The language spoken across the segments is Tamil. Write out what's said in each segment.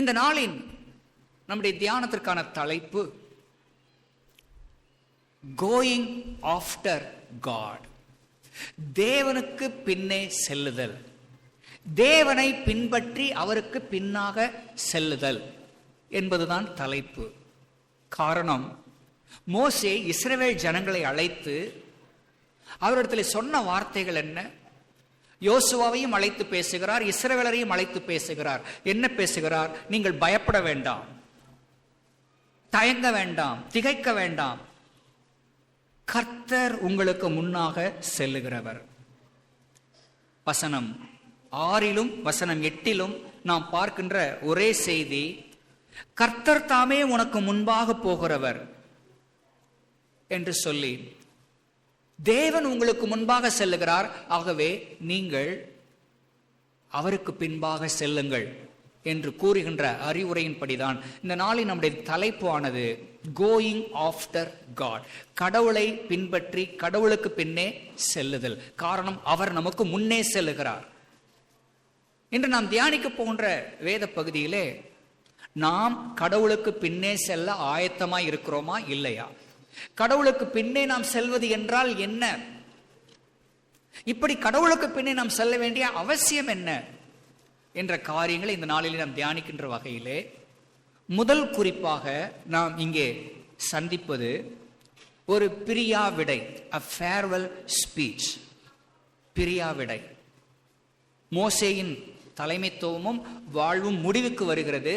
இந்த நாளின் நம்முடைய தியானத்திற்கான தலைப்பு கோயிங் ஆஃப்டர் காட். தேவனுக்கு பின்னே செல்லுதல், தேவனை பின்பற்றி அவருக்கு பின்னாக செல்லுதல் என்பதுதான் தலைப்பு. காரணம், மோசே இஸ்ரவேல் ஜனங்களை அழைத்து அவரிடத்தில் சொன்ன வார்த்தைகள் என்ன? யோசுவாவையும் அழைத்து பேசுகிறார், இஸ்ரவேலரையும் அழைத்து பேசுகிறார். என்ன பேசுகிறார்? நீங்கள் பயப்பட வேண்டாம், தயங்க வேண்டாம், திகைக்க வேண்டாம். கர்த்தர் உங்களுக்கு முன்னாக செல்லுகிறவர். வசனம் 6 வசனம் 8 நாம் பார்க்கின்ற ஒரே செய்தி, கர்த்தர் தாமே உனக்கு முன்பாக போகிறவர் என்று சொல்லி தேவன் உங்களுக்கு முன்பாக செல்லுகிறார். ஆகவே நீங்கள் அவருக்கு பின்பாக செல்லுங்கள் என்று கூறுகின்ற அறிவுரையின்படிதான் இந்த நாளில் நம்முடைய தலைப்பு ஆனது கோயிங் ஆஃப்டர் காட். கடவுளை பின்பற்றி கடவுளுக்கு பின்னே செல்லுதல். காரணம், அவர் நமக்கு முன்னே செல்லுகிறார். இன்று நாம் தியானிக்க போகின்ற வேத பகுதியிலே நாம் கடவுளுக்கு பின்னே செல்ல ஆயத்தமாய் இருக்கிறோமா இல்லையா? கடவுளுக்கு பின்னே நாம் செல்வது என்றால் என்ன? இப்படி கடவுளுக்கு பின்னே நாம் செல்ல வேண்டிய அவசியம் என்ன என்ற காரியங்களை இந்த நாளில் நாம் தியானிக்கின்ற வகையிலே முதல் குறிப்பாக நாம் இங்கே சந்திப்பது ஒரு பிரியா விடை, a farewell speech. பிரியா விடை. மோசேயின் தலைமைத்துவமும் வாழ்வும் முடிவுக்கு வருகிறது,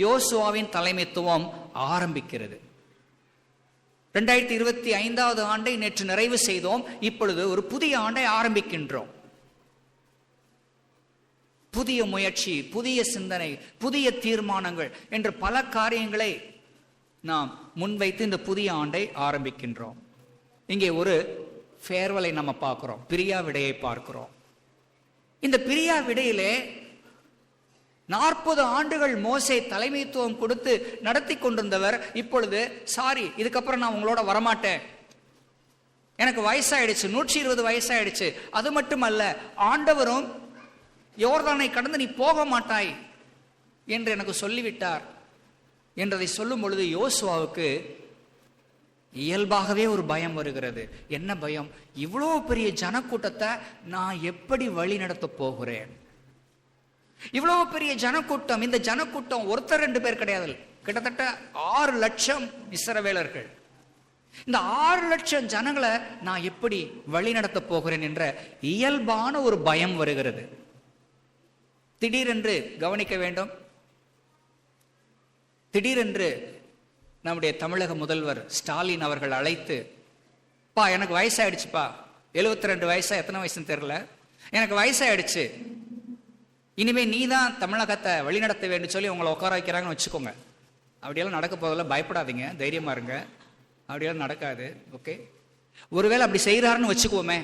யோசுவாவின் தலைமைத்துவம் ஆரம்பிக்கிறது. 2025 ஆண்டை நேற்று நிறைவு செய்தோம். இப்பொழுது ஒரு புதிய ஆண்டை ஆரம்பிக்கின்றோம். புதிய முயற்சி, புதிய சிந்தனை, புதிய தீர்மானங்கள் என்ற பல காரியங்களை நாம் முன்வைத்து இந்த புதிய ஆண்டை ஆரம்பிக்கின்றோம். இங்கே ஒரு ஃபேர்வெலை நம்ம பார்க்கிறோம், பிரியா விடையை பார்க்கிறோம். இந்த பிரியா விடையிலே 40 ஆண்டுகள் மோசே தலைமைத்துவம் கொடுத்து நடத்தி கொண்டிருந்தவர் இப்பொழுது சாரி, இதுக்கப்புறம் நான் உங்களோட வரமாட்டேன், எனக்கு வயசாயிடுச்சு, 120 வயசாயிடுச்சு. அது மட்டுமல்ல, ஆண்டவரும் யோர்தானை கடந்து நீ போக மாட்டாய் என்று எனக்கு சொல்லிவிட்டார் என்றதை சொல்லும் பொழுது யோசுவாவுக்கு இயல்பாகவே ஒரு பயம் வருகிறது. என்ன பயம்? இவ்வளோ பெரிய ஜனக்கூட்டத்தை நான் எப்படி வழி நடத்த போகிறேன்? இவ்வளவு பெரிய ஜனக்கூட்டம், இந்த ஜனக்கூட்டம் ஒருத்தர் 2 பேர் கிடையாது, கிட்டத்தட்ட 6 லட்சம் இஸ்ரவேலர்கள். இந்த 6 லட்சம் ஜனங்களை நான் எப்படி வழி நடத்த போகிறேன் என்ற இயல்பான ஒரு பயம் வருகிறது. திடீரென்று கவனிக்க வேண்டும், திடீரென்று நம்முடைய தமிழக முதல்வர் ஸ்டாலின் அவர்கள் அழைத்து, பா எனக்கு வயசாயிடுச்சுப்பா, 72 வயசா, எத்தனை வயசுன்னு தெரியல, எனக்கு வயசாயிடுச்சு, இனிமே நீ தான் தமிழகத்தை வழிநடத்த வேண்டும் சொல்லி உங்களை உட்கார வைக்கிறாங்கன்னு வச்சுக்கோங்க. அப்படியெல்லாம் நடக்க போதில், பயப்படாதீங்க, தைரியமா இருங்க, அப்படியெல்லாம் நடக்காது. ஓகே, ஒருவேளை அப்படி செய்கிறாருன்னு வச்சுக்குவோமே,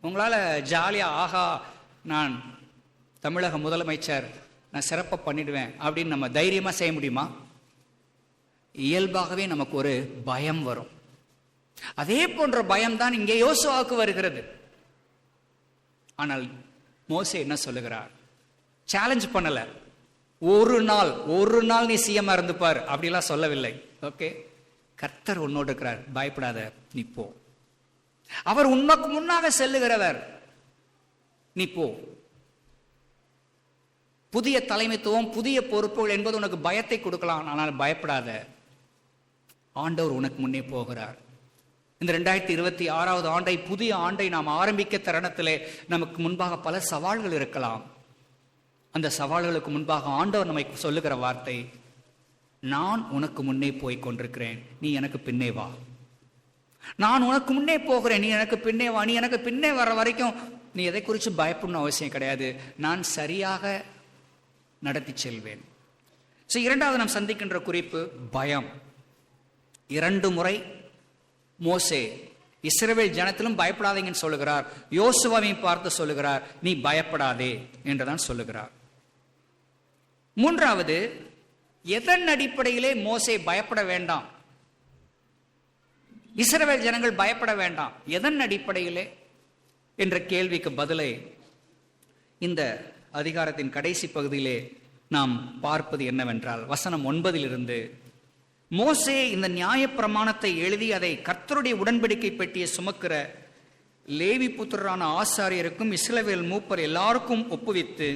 உங்களால் ஜாலியாக ஆஹா நான் தமிழக முதலமைச்சர், நான் சிறப்பாக பண்ணிடுவேன் அப்படின்னு நம்ம தைரியமாக செய்ய முடியுமா? இயல்பாகவே நமக்கு ஒரு பயம் வரும். அதே போன்ற பயம்தான் இங்கே யோசுவாவுக்கு வருகிறது. ஆனால் மோசே என்ன சொல்லுகிறார்? சேலஞ்ச் பண்ணல, ஒரு நாள் நீ சிஎம் இருந்துப்பார் அப்படிலாம் சொல்லவில்லை. ஓகே, கர்த்தர் உன்னோடு இருக்கிறார், பயப்படாத, நீ போ, அவர் உனக்கு முன்னாக செல்லுகிறவர், நீ போ. புதிய தலைமைத்துவம், புதிய பொறுப்புகள் என்பது உனக்கு பயத்தை கொடுக்கலாம், ஆனால் பயப்படாத, ஆண்டவர் உனக்கு முன்னே போகிறார். இந்த 2026 ஆண்டை, புதிய ஆண்டை நாம் ஆரம்பிக்க தருணத்திலே நமக்கு முன்பாக பல சவால்கள் இருக்கலாம். அந்த சவால்களுக்கு முன்பாக ஆண்டவர் நமக்கு சொல்லுகிற வார்த்தை, நான் உனக்கு முன்னே போய் கொண்டிருக்கிறேன், நீ எனக்கு பின்னே வா. நான் உனக்கு முன்னே போகிறேன், நீ எனக்கு பின்னே வா. நீ எனக்கு பின்னே வர வரைக்கும் நீ எதை குறித்து பயப்படணும் அவசியம் கிடையாது, நான் சரியாக நடத்தி செல்வேன். ஸோ 2வது நாம் சந்திக்கின்ற குறிப்பு பயம். 2 முறை மோசே இஸ்ரவேல் ஜனத்திலும் பயப்படாதீங்கன்னு சொல்லுகிறார், யோசுவாவையும் பார்த்து சொல்லுகிறார், நீ பயப்படாதே என்றுதான் சொல்லுகிறார். 3வது, எதன் அடிப்படையிலே மோசே பயப்பட வேண்டாம், இஸ்ரவேல் ஜனங்கள் பயப்பட வேண்டாம், எதன் அடிப்படையிலே என்ற கேள்விக்கு பதிலை இந்த அதிகாரத்தின் கடைசி பகுதியிலே நாம் பார்ப்பது என்னவென்றால் வசனம் 9 மோசே இந்த நியாயப்பிரமாணத்தை எழுதி அதை கர்த்தருடைய உடன்படிக்கை பெட்டியை சுமக்கிற லேவி புத்திரரான ஆசாரியருக்கும் இஸ்ரவேல் மூப்பர் எல்லாருக்கும் ஒப்புவித்து,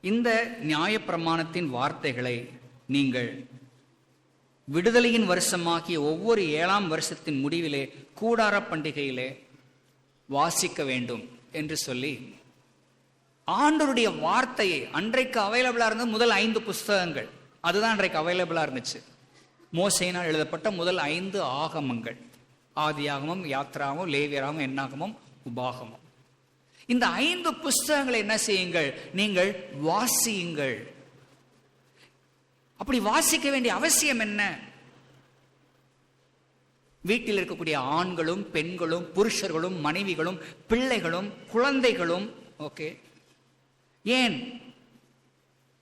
இந்த நியாயப்பிரமாணத்தின் வார்த்தைகளை நீங்கள் விடுதலையின் வருஷமாகிய ஒவ்வொரு 7ஆம் வருஷத்தின் முடிவிலே கூடார பண்டிகையிலே வாசிக்க வேண்டும் என்று சொல்லி, ஆண்டவருடைய வார்த்தையை அன்றைக்கு அவைலபிளா இருந்த முதல் 5 புஸ்தகங்கள், அதுதான் அன்றைக்கு அவைலபிளா இருந்துச்சு. மோசேயினால் எழுதப்பட்ட முதல் 5 ஆகமங்கள், ஆதியாகமம், யாத்ராகமம், லேவியராகமம், என்னாகமம், உபாகமம். இந்த 5 புஸ்தகங்களை என்ன செய்யுங்கள்? நீங்கள் வாசியுங்கள். அப்படி வாசிக்க வேண்டிய அவசியம் என்ன? வீட்டில் இருக்கக்கூடிய ஆண்களும் பெண்களும் புருஷர்களும் மனைவிகளும் பிள்ளைகளும் குழந்தைகளும், ஓகே, ஏன்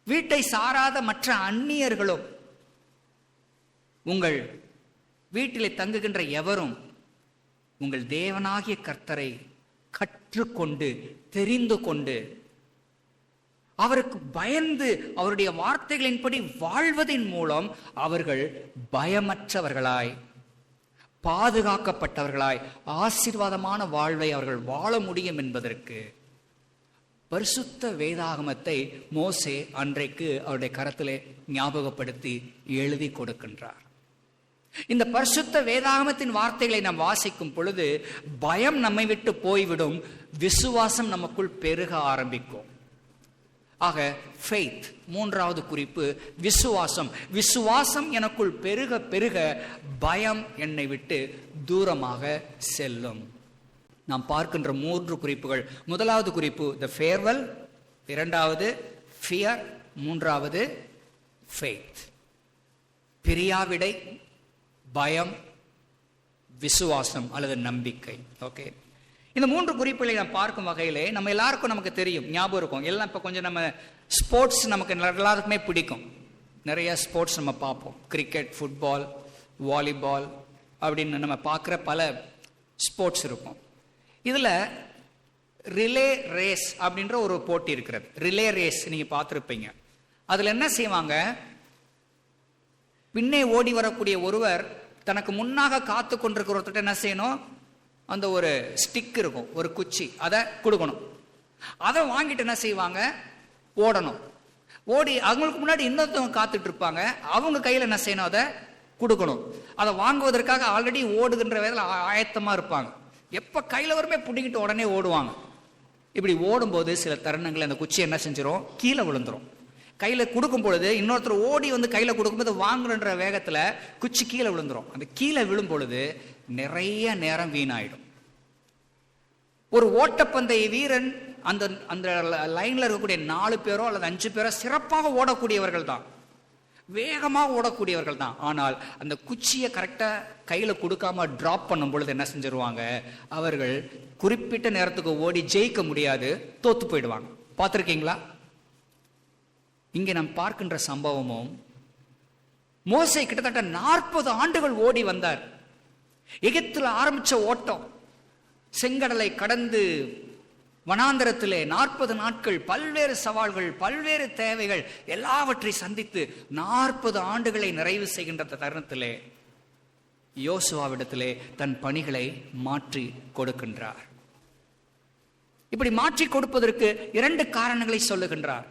வீட்டை சாராத மற்ற அந்நியர்களும், உங்கள் வீட்டிலே தங்குகின்ற எவரும் உங்கள் தேவனாகிய கர்த்தரை கற்றுக்கொண்டு தெரிந்து கொண்டு அவருக்கு பயந்து அவருடைய வார்த்தைகளின்படி வாழ்வதின் மூலம் அவர்கள் பயமற்றவர்களாய், பாதுகாக்கப்பட்டவர்களாய், ஆசீர்வாதமான வாழ்வை அவர்கள் வாழ முடியும் என்பதற்கு பரிசுத்த வேதாகமத்தை மோசே அன்றைக்கு அவருடைய கரத்திலே ஞாபகப்படுத்தி எழுதி கொடுக்கின்றார். இந்த பரிசுத்த வேதாகமத்தின் வார்த்தைகளை நாம் வாசிக்கும் பொழுது பயம் நம்மை விட்டு போய்விடும், விசுவாசம் நமக்குள் பெருக ஆரம்பிக்கும். ஆக ஃபெய்த், 3வது குறிப்பு விசுவாசம். விசுவாசம் எனக்குள் பெருக பெருக பயம் என்னை விட்டு தூரமாக செல்லும். நாம் பார்க்கின்ற 3 குறிப்புகள். முதலாவது குறிப்பு த ஃபேர்வெல், 2வது ஃபியர், 3வது ஃபெய்த். பிரியாவிடை, பயம், விசுவாசம் அல்லது நம்பிக்கை. ஓகே, இந்த 3 குறிப்புகளை நாம் பார்க்கும் வகையிலே நம்ம எல்லாருக்கும் நமக்கு தெரியும், ஞாபகம் இருக்கும். எல்லாம் இப்போ கொஞ்சம் நம்ம ஸ்போர்ட்ஸ் நமக்கு எல்லாருக்குமே பிடிக்கும். நிறைய ஸ்போர்ட்ஸ் நம்ம பார்ப்போம். கிரிக்கெட், ஃபுட்பால், வாலிபால் அப்படின்னு நம்ம பார்க்குற பல ஸ்போர்ட்ஸ் இருக்கும். இதில் ரிலே ரேஸ் அப்படின்ற ஒரு போட்டி இருக்கிறது. ரிலே ரேஸ் நீங்கள் பார்த்துருப்பீங்க. அதில் என்ன செய்வாங்க? பின்னே ஓடி வரக்கூடிய ஒருவர் தனக்கு முன்னாக காத்து கொண்டிருக்கிற ஒருத்தர் என்ன செய்யணும்? அந்த ஒரு ஸ்டிக் இருக்கும், ஒரு குச்சி, அதை கொடுக்கணும். அதை வாங்கிட்டு என்ன செய்வாங்க? ஓடணும். ஓடி அவங்களுக்கு முன்னாடி இன்னொருத்தவங்க காத்துட்டு இருப்பாங்க, அவங்க கையில் என்ன செய்யணும்? அதை கொடுக்கணும். அதை வாங்குவதற்காக ஆல்ரெடி ஓடுகின்ற வேலையில் ஆயத்தமாக இருப்பாங்க. எப்போ கையில் வருமே பிடிக்கிட்டு உடனே ஓடுவாங்க. இப்படி ஓடும்போது சில தருணங்கள் அந்த குச்சி என்ன செஞ்சிடும்? கீழே விழுந்துடும். கையில் கொடுக்கும் பொழுது இன்னொருத்தர் ஓடி வந்து கையில் கொடுக்கும்போது வாங்குற வேகத்தில் குச்சி கீழே விழுந்துடும். அந்த கீழே விழும் பொழுது நிறைய நேரம் வீணாயிடும். ஒரு ஓட்டப்பந்தய வீரன் அந்த அந்த லைன்ல இருக்கக்கூடிய 4 பேரோ அல்லது 5 பேரோ சிறப்பாக ஓடக்கூடியவர்கள் தான், வேகமாக ஓடக்கூடியவர்கள் தான். ஆனால் அந்த குச்சியை கரெக்டாக கையில் கொடுக்காம டிராப் பண்ணும் பொழுது என்ன செஞ்சிருவாங்க? அவர்கள் குறிப்பிட்ட நேரத்துக்கு ஓடி ஜெயிக்க முடியாது, தோத்து போயிடுவாங்க. பார்த்துருக்கீங்களா? இங்கே நாம் பார்க்கின்ற சம்பவமும், மோசே கிட்டத்தட்ட 40 ஆண்டுகள் ஓடி வந்தார். எகிப்தில் ஆரம்பிச்ச ஓட்டம் செங்கடலை கடந்து வனாந்தரத்திலே 40 நாட்கள் பல்வேறு சவால்கள், பல்வேறு தேவைகள் எல்லாவற்றை சந்தித்து 40 ஆண்டுகளை நிறைவு செய்கின்ற தருணத்திலே யோசுவாவிடத்திலே தன் பணிகளை மாற்றி கொடுக்கின்றார். இப்படி மாற்றி கொடுப்பதற்கு 2 காரணங்களை சொல்லுகின்றார்.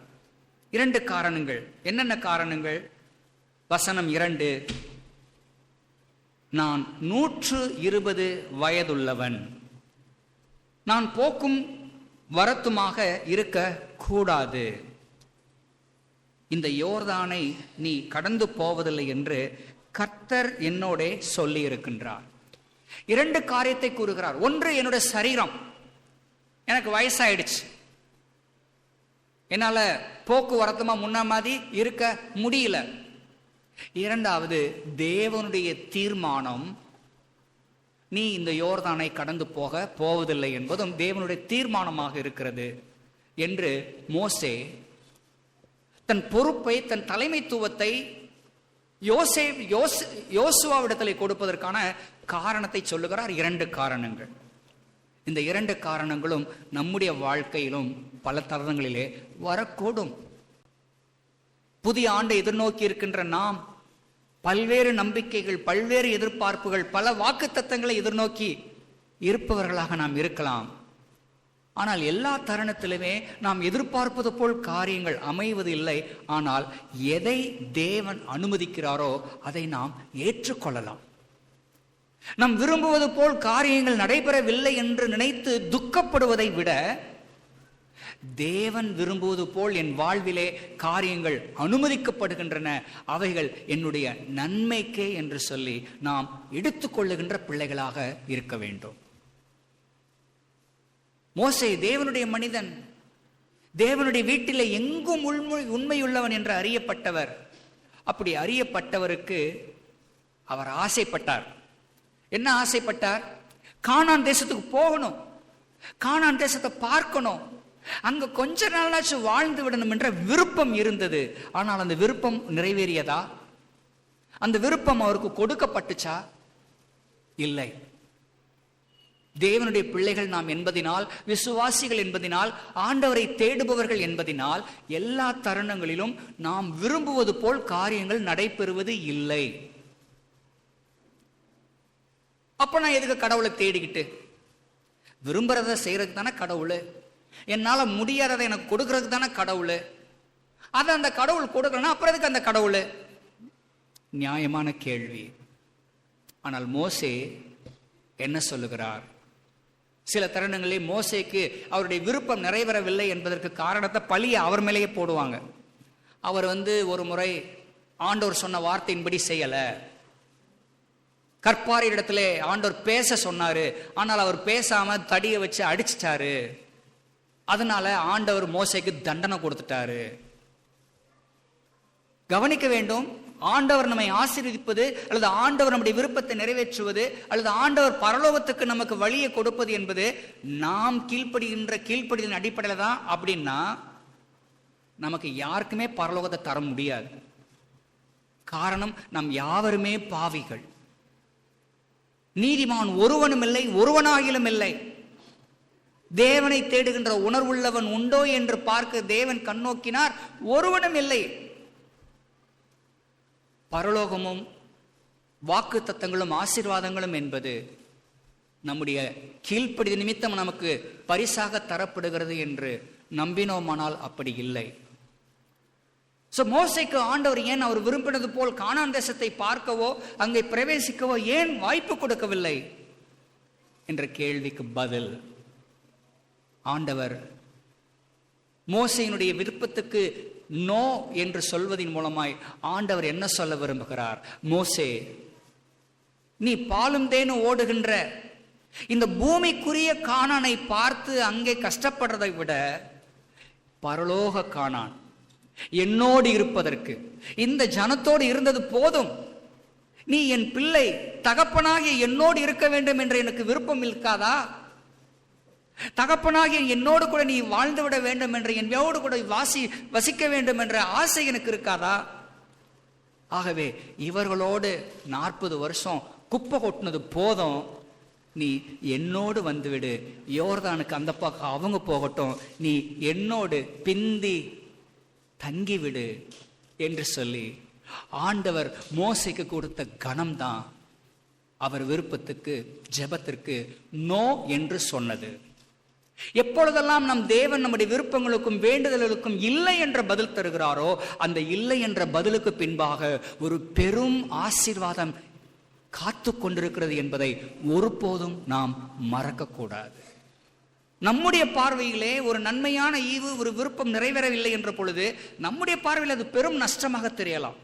2 காரணங்கள். என்னென்ன காரணங்கள்? வசனம் 2, நான் 120 வயதுள்ளவன், நான் போக்கும் வரத்துமாக இருக்க கூடாது, இந்த யோர்தானை நீ கடந்து போவதில்லை என்று கர்த்தர் என்னோட சொல்லி இருக்கின்றார். 2 காரியத்தை கூறுகிறார். ஒன்று, என்னுடைய சரீரம், எனக்கு வயசாயிடுச்சு, என்னால போக்குவரத்துமா முன்ன மாதிரி இருக்க முடியல. 2வது, தேவனுடைய தீர்மானம், நீ இந்த யோர்தானை கடந்து போவதில்லை என்பதும் தேவனுடைய தீர்மானமாக இருக்கிறது என்று மோசே தன் பொறுப்பை, தன் தலைமைத்துவத்தை யோசுவாவிடத்தில் கொடுப்பதற்கான காரணத்தை சொல்லுகிறார். 2 காரணங்கள். இந்த 2 காரணங்களும் நம்முடைய வாழ்க்கையிலும் பல தருணங்களிலே வரக்கூடும். புதிய ஆண்டை எதிர்நோக்கி இருக்கின்ற நாம் பல்வேறு நம்பிக்கைகள், பல்வேறு எதிர்பார்ப்புகள், பல வாக்குத்தத்தங்களை எதிர்நோக்கி இருப்பவர்களாக நாம் இருக்கலாம். ஆனால் எல்லா தருணத்திலுமே நாம் எதிர்பார்ப்பது போல் காரியங்கள் அமைவது இல்லை. ஆனால் எதை தேவன் அனுமதிக்கிறாரோ அதை நாம் ஏற்றுக்கொள்ளலாம். நாம் விரும்புவது போல் காரியங்கள் நடைபெறவில்லை என்று நினைத்து துக்கப்படுவதை விட, தேவன் விரும்புவது போல் என் வாழ்விலே காரியங்கள் அனுமதிக்கப்படுகின்றன, அவைகள் என்னுடைய நன்மைக்கே என்று சொல்லி நாம் எடுத்துக்கொள்ளுகின்ற பிள்ளைகளாக இருக்க வேண்டும். மோசே தேவனுடைய மனிதன், தேவனுடைய வீட்டிலே எங்கும் உண்மையுள்ளவன் என்று அறியப்பட்டவர். அப்படி அறியப்பட்டவருக்கு அவர் ஆசைப்பட்டார். என்ன ஆசைப்பட்டார்? கானான் தேசத்துக்கு போகணும், கானான் தேசத்தை பார்க்கணும், அங்க கொஞ்ச நாளாச்சும் வாழ்ந்து விடணும் என்ற விருப்பம் இருந்தது. ஆனால் அந்த விருப்பம் நிறைவேறியதா? அந்த விருப்பம் அவருக்கு கொடுக்கப்பட்டுச்சா? இல்லை. தேவனுடைய பிள்ளைகள் நாம் என்பதினால், விசுவாசிகள் என்பதினால், ஆண்டவரை தேடுபவர்கள் என்பதினால் எல்லா தருணங்களிலும் நாம் விரும்புவது போல் காரியங்கள் நடைபெறுவது இல்லை. அப்ப நான் எதுக்கு கடவுளை தேடிக்கிட்டு? விரும்புறத செய்யறதுக்கு தானே கடவுள், என்னால முடியாததை எனக்கு கொடுக்கறதுக்கு தானே கடவுள். அதை அந்த கடவுள் கொடுக்கலன்னா அப்புறம் எதுக்கு அந்த கடவுள்? நியாயமான கேள்வி. ஆனால் மோசே என்ன சொல்லுகிறார்? சில தருணங்களில் மோசேக்கு அவருடைய விருப்பம் நிறைவேறவில்லை என்பதற்கு காரணத்தை பழியை அவர் மேலேயே போடுவாங்க. அவர் ஒரு முறை ஆண்டவர் சொன்ன வார்த்தையின்படி செய்யல, கற்பாரி இடத்துல ஆண்டவர் பேச சொன்னாரு, ஆனால் அவர் பேசாம தடியை வச்சு அடிச்சிட்டாரு, அதனால ஆண்டவர் மோசேக்கு தண்டனை கொடுத்துட்டாரு. கவனிக்க வேண்டும், ஆண்டவர் நம்மை ஆசீர்வதிப்பது அல்லது ஆண்டவர் நம்முடைய விருப்பத்தை நிறைவேற்றுவது அல்லது ஆண்டவர் பரலோகத்துக்கு நமக்கு வழியை கொடுப்பது என்பது நாம் கீழ்ப்படிதலின் அடிப்படையில் தான். அப்படின்னா நமக்கு யாருக்குமே பரலோகத்தை தர முடியாது. காரணம், நாம் யாவருமே பாவிகள். நீதிமான் ஒருவனும் இல்லை, ஒருவனாகிலும் இல்லை. தேவனை தேடுகின்ற உணர்வுள்ளவன் உண்டோ என்று பார்க்க தேவன் கண்ணோக்கினார், ஒருவனும் இல்லை. பரலோகமும் வாக்கு தத்தங்களும் ஆசீர்வாதங்களும் என்பது நம்முடைய கீழ்ப்படித நிமித்தம் நமக்கு பரிசாக தரப்படுகிறது என்று நம்பினோமானால் அப்படி இல்லை. மோசேக்கு ஆண்டவர் ஏன் அவர் விரும்பினது போல் கானான் தேசத்தை பார்க்கவோ அங்கே பிரவேசிக்கவோ ஏன் வாய்ப்பு கொடுக்கவில்லை என்ற கேள்விக்கு பதில், ஆண்டவர் மோசேயினுடைய விருப்பத்துக்கு நோ என்று சொல்வதன் மூலமாய் ஆண்டவர் என்ன சொல்ல விரும்புகிறார்? மோசே, நீ பாலும் தேனும் ஓடுகின்ற இந்த பூமிக்குரிய கானானை பார்த்து அங்கே கஷ்டப்படுறதை விட பரலோக கானான் என்னோடு இருப்பதற்கு, இந்த ஜனத்தோடு இருந்தது போதும். நீ என் பிள்ளை, தகப்பனாகிய என்னோடு இருக்க வேண்டும் என்று எனக்கு விருப்பம் இருக்காதா? தகப்பனாகிய என்னோடு கூட நீ வாழ்ந்துவிட வேண்டும் என்று, என்னோடு கூட வசிக்க வேண்டும் என்ற ஆசை எனக்கு இருக்காதா? ஆகவே இவர்களோடு 40 வருஷம் குப்பை கொட்டினது போதும், நீ என்னோடு வந்துவிடு, யோர்தானுக்கு அந்த பக்கம் அவங்க போகட்டும், நீ என்னோடு பிந்தி தங்கிவிடு என்று சொல்லி ஆண்டவர் மோசேக்கு கொடுத்த கணம்தான் அவர் விருப்பத்துக்கு, ஜெபத்திற்கு நோ என்று சொன்னது. எப்பொழுதெல்லாம் நம் தேவன் நம்முடைய விருப்பங்களுக்கும் வேண்டுதல்களுக்கும் இல்லை என்ற பதில் தருகிறாரோ, அந்த இல்லை என்ற பதிலுக்கு பின்பாக ஒரு பெரும் ஆசீர்வாதம் காத்து கொண்டிருக்கிறது என்பதை ஒருபோதும் நாம் மறக்கக்கூடாது. நம்முடைய பார்வையிலே ஒரு நன்மையான ஈவு, ஒரு விருப்பம் நிறைவேறவில்லை என்ற பொழுது நம்முடைய பார்வையில் அது பெரும் நஷ்டமாக தெரியலாம்,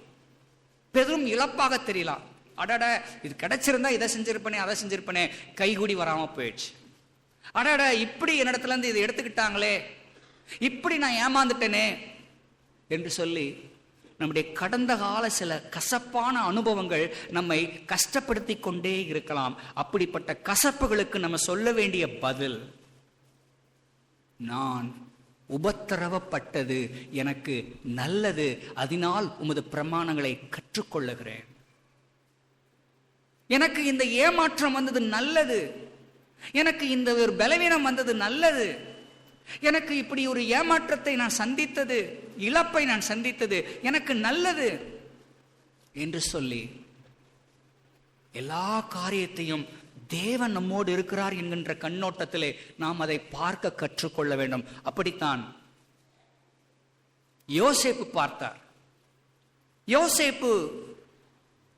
பெரும் இழப்பாக தெரியலாம். அடட, இது கிடைச்சிருந்தா இதை செஞ்சிருப்பனே, அதை செஞ்சிருப்பனே, கைகூடி வராம போயிடுச்சு. அடட, இப்படி என்னிடத்துல இருந்து இதை எடுத்துக்கிட்டாங்களே, இப்படி நான் ஏமாந்துட்டேனே என்று சொல்லி நம்முடைய கடந்த கால சில கசப்பான அனுபவங்கள் நம்மை கஷ்டப்படுத்தி கொண்டே இருக்கலாம். அப்படிப்பட்ட கசப்புகளுக்கு நம்ம சொல்ல வேண்டிய பதில், நான் உபத்திரவப்பட்டது எனக்கு நல்லது, அதனால் உமது பிரமாணங்களை கற்றுக்கொள்ளுகிறேன். எனக்கு இந்த ஏமாற்றம் வந்தது நல்லது, எனக்கு இந்த ஒரு பலவீனம் வந்தது நல்லது. எனக்கு இப்படி ஒரு ஏமாற்றத்தை நான் சந்தித்தது, இழப்பை நான் சந்தித்தது எனக்கு நல்லது என்று சொல்லி எல்லா காரியத்தையும் தேவன் நம்மோடு இருக்கிறார் என்கின்ற கண்ணோட்டத்திலே நாம் அதை பார்க்க கற்றுக்கொள்ள வேண்டும். அப்படித்தான் யோசேப்பு பார்த்தார். யோசேப்பு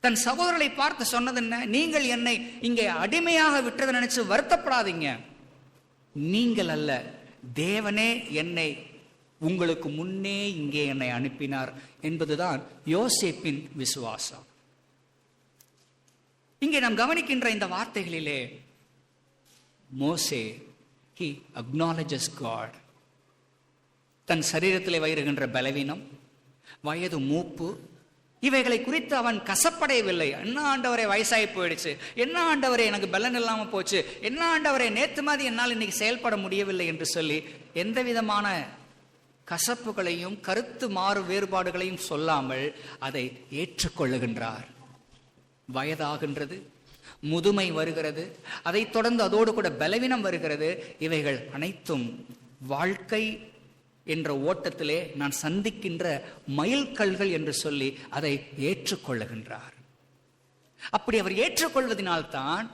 தன் சகோதரரை பார்த்து சொன்னது என்ன? நீங்கள் என்னை இங்கே அடிமையாக விட்டதை நினைச்சு வருத்தப்படாதீங்க. நீங்கள் அல்ல, தேவனே என்னை உங்களுக்கு முன்னே இங்கே என்னை அனுப்பினார் என்பதுதான் யோசேப்பின் விசுவாசம். இங்கே நாம் கவனிக்கின்ற இந்த வார்த்தைகளிலே மோசே he acknowledges God. தன் சரீரத்திலே வருகின்ற பலவீனம், வயது மூப்பு, இவைகளை குறித்து அவன் கசப்படையவில்லை. என்ன ஆண்டவரே வயசாகி போயிடுச்சு, என்ன ஆண்டவரே எனக்கு பலன் இல்லாம போச்சு, என்ன ஆண்டவரே நேத்து மாதிரி என்னால் இன்னைக்கு செயல்பட முடியவில்லை என்று சொல்லி எந்த விதமான கசப்புகளையும் கருத்து மாறு வேறுபாடுகளையும் சொல்லாமல் அதை ஏற்றுக்கொள்ளுகின்றார். வயதாகின்றது, முதுமை வருகிறது, அதைத் தொடர்ந்து அதோடு கூட பலவீனம் வருகிறது. இவைகள் அனைத்தும் வாழ்க்கை என்ற ஓட்டத்திலே நான் சந்திக்கின்ற மைல்கல்கள் என்று சொல்லி அதை ஏற்றுக்கொள்ளுகின்றார். அப்படி அவர் ஏற்றுக்கொள்வதனால்தான்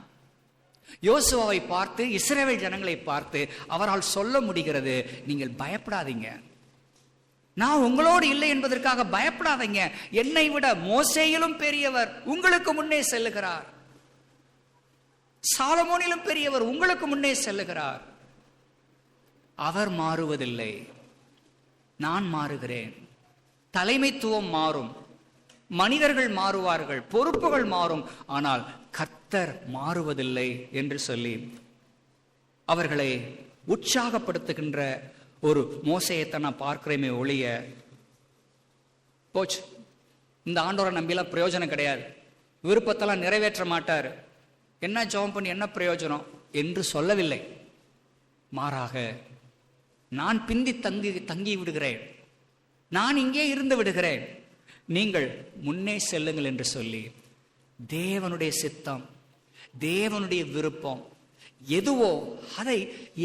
யோசுவாவை பார்த்து, இஸ்ரவேல் ஜனங்களை பார்த்து அவரால் சொல்ல முடிகிறது, நீங்கள் பயப்படாதீங்க, நான் உங்களோடு இல்லை என்பதற்காக பயப்படாதீங்க, என்னை விட மோசேயிலும் பெரியவர் உங்களுக்கு முன்னே செல்லுகிறார், சாலமோனிலும் பெரியவர் உங்களுக்கு முன்னே செல்லுகிறார். அவர் மாறுவதில்லை, நான் மாறுகிறேன். தலைமைத்துவம் மாறும், மனிதர்கள் மாறுவார்கள், பொறுப்புகள் மாறும், ஆனால் கர்த்தர் மாறுவதில்லை என்று சொல்லி அவர்களை உற்சாகப்படுத்துகின்ற ஒரு மோசேயத்தை நான் பார்க்கிறேமே ஒழிய, போச்சு இந்த ஆண்டவரை நம்பிலாம் பிரயோஜனம் கிடையாது, விருப்பத்தெல்லாம் நிறைவேற்ற மாட்டார், என்ன ஜெபம் பண்ணி என்ன பிரயோஜனம் என்று சொல்லவில்லை. மாறாக நான் பிந்தி தங்கி விடுகிறேன், நான் இங்கே இருந்து விடுகிறேன், நீங்கள் முன்னே செல்லுங்கள் என்று சொல்லி தேவனுடைய சித்தம், தேவனுடைய விருப்பம் எதுவோ அதை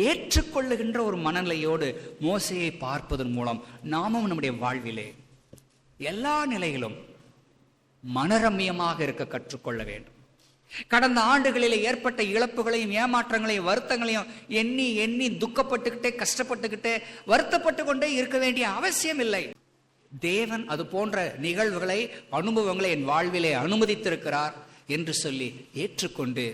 ஏற்றுக்கொள்ளுகின்ற ஒரு மனநிலையோடு மோசேயை பார்ப்பதன் மூலம் நாமும் நம்முடைய வாழ்விலே எல்லா நிலையிலும் மனரம்யமாக இருக்க கற்றுக்கொள்ள வேண்டும். கடந்த ஆண்டுகளில் ஏற்பட்ட இழப்புகளையும் ஏமாற்றங்களையும் வருத்தங்களையும் எண்ணி எண்ணி துக்கப்பட்டுக்கிட்டே கஷ்டப்பட்டுக்கிட்டே வருத்தப்பட்டு கொண்டே இருக்க வேண்டிய அவசியம் இல்லை. தேவன் அது போன்ற நிகழ்வுகளை அனுபவங்களை என் வாழ்விலே அனுமதித்திருக்கிறார் என்று சொல்லி ஏற்றுக்கொண்டு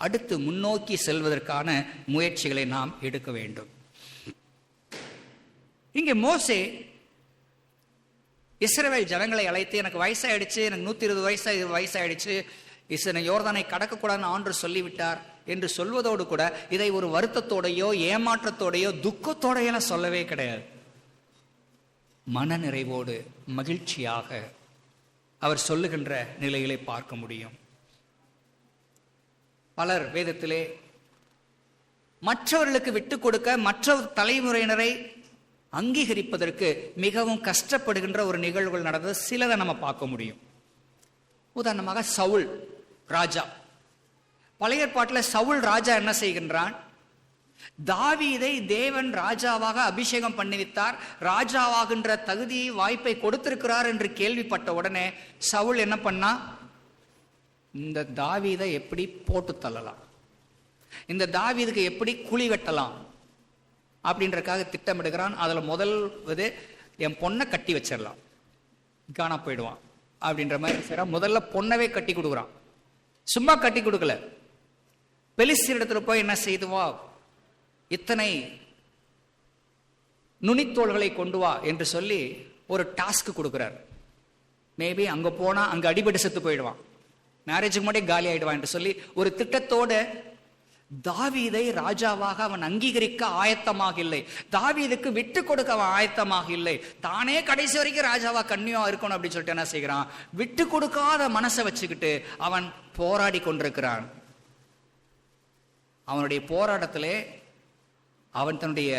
அடுத்து முன்னோக்கி செல்வதற்கான முயற்சிகளை நாம் எடுக்க வேண்டும். இங்கே மோசே இஸ்ரவேல் ஜனங்களை அழைத்து, எனக்கு வயசாயிடுச்சு, எனக்கு 120 வயசாயிடுச்சு, யோர்தானை கடக்கக்கூடாதுன்னு ஆண்டவர் சொல்லிவிட்டார் என்று சொல்வதோடு கூட இதை ஒரு வருத்தத்தோடையோ ஏமாற்றத்தோடையோ துக்கத்தோடையெல்லாம் சொல்லவே கிடையாது. மன நிறைவோடு மகிழ்ச்சியாக அவர் சொல்லுகின்ற நிலைகளை பார்க்க முடியும். பலர் வேதத்திலே மற்றவர்களுக்கு விட்டு கொடுக்க, மற்ற தலைமுறையினரை அங்கீகரிப்பதற்கு மிகவும் கஷ்டப்படுகின்ற ஒரு நிகழ்வுகள் நடந்தது சிலதை நம்ம பார்க்க முடியும். உதாரணமாக சவுல் ராஜா, பழைய ஏற்பாட்டில் சவுல் ராஜா என்ன செய்கின்றான்? தாவீதை தேவன் ராஜாவாக அபிஷேகம் பண்ணிவித்தார், ராஜாவாகின்ற தகுதியை வாய்ப்பை கொடுத்திருக்கிறார் என்று கேள்விப்பட்ட உடனே சவுல் என்ன பண்ணா? இந்த தாவீதை எப்படி போட்டு தள்ளலாம், இந்த தாவீதுக்கு எப்படி குழி வெட்டலாம் அப்படின்றக்காக திட்டமிடுகிறான். அதுல முதல் என் பொண்ணை கட்டி வச்சிடலாம், காணா போயிடுவான் அப்படின்ற மாதிரி முதல்ல பொண்ணவே கட்டி கொடுக்குறான். சும்மா கட்டி கொடுக்கல, பெலிஸ்தீர் இடத்துல போய் என்ன செய்துவா, இத்தனை நுனித்தோள்களை கொண்டு வா என்று சொல்லி ஒரு டாஸ்க் கொடுக்கிறார். மேபி அங்க போனா அங்க அடிபட்டு செத்து போயிடுவான், மேரேஜுக்கு முன்னாடி காலி ஆயிடுவான் என்று சொல்லி ஒரு திட்டத்தோட தாவீதை ராஜாவாக அவன் அங்கீகரிக்க ஆயத்தமாக இல்லை, தாவீதுக்கு விட்டு கொடுக்க அவன் ஆயத்தமாக இல்லை, தானே கடைசி வரைக்கும் ராஜாவா கண்ணியா இருக்கணும் அப்படின்னு சொல்லிட்டு என்ன செய்கிறான்? விட்டு கொடுக்காத மனசை வச்சுக்கிட்டு அவன் போராடி கொண்டிருக்கிறான். அவனுடைய போராட்டத்திலே அவன் தன்னுடைய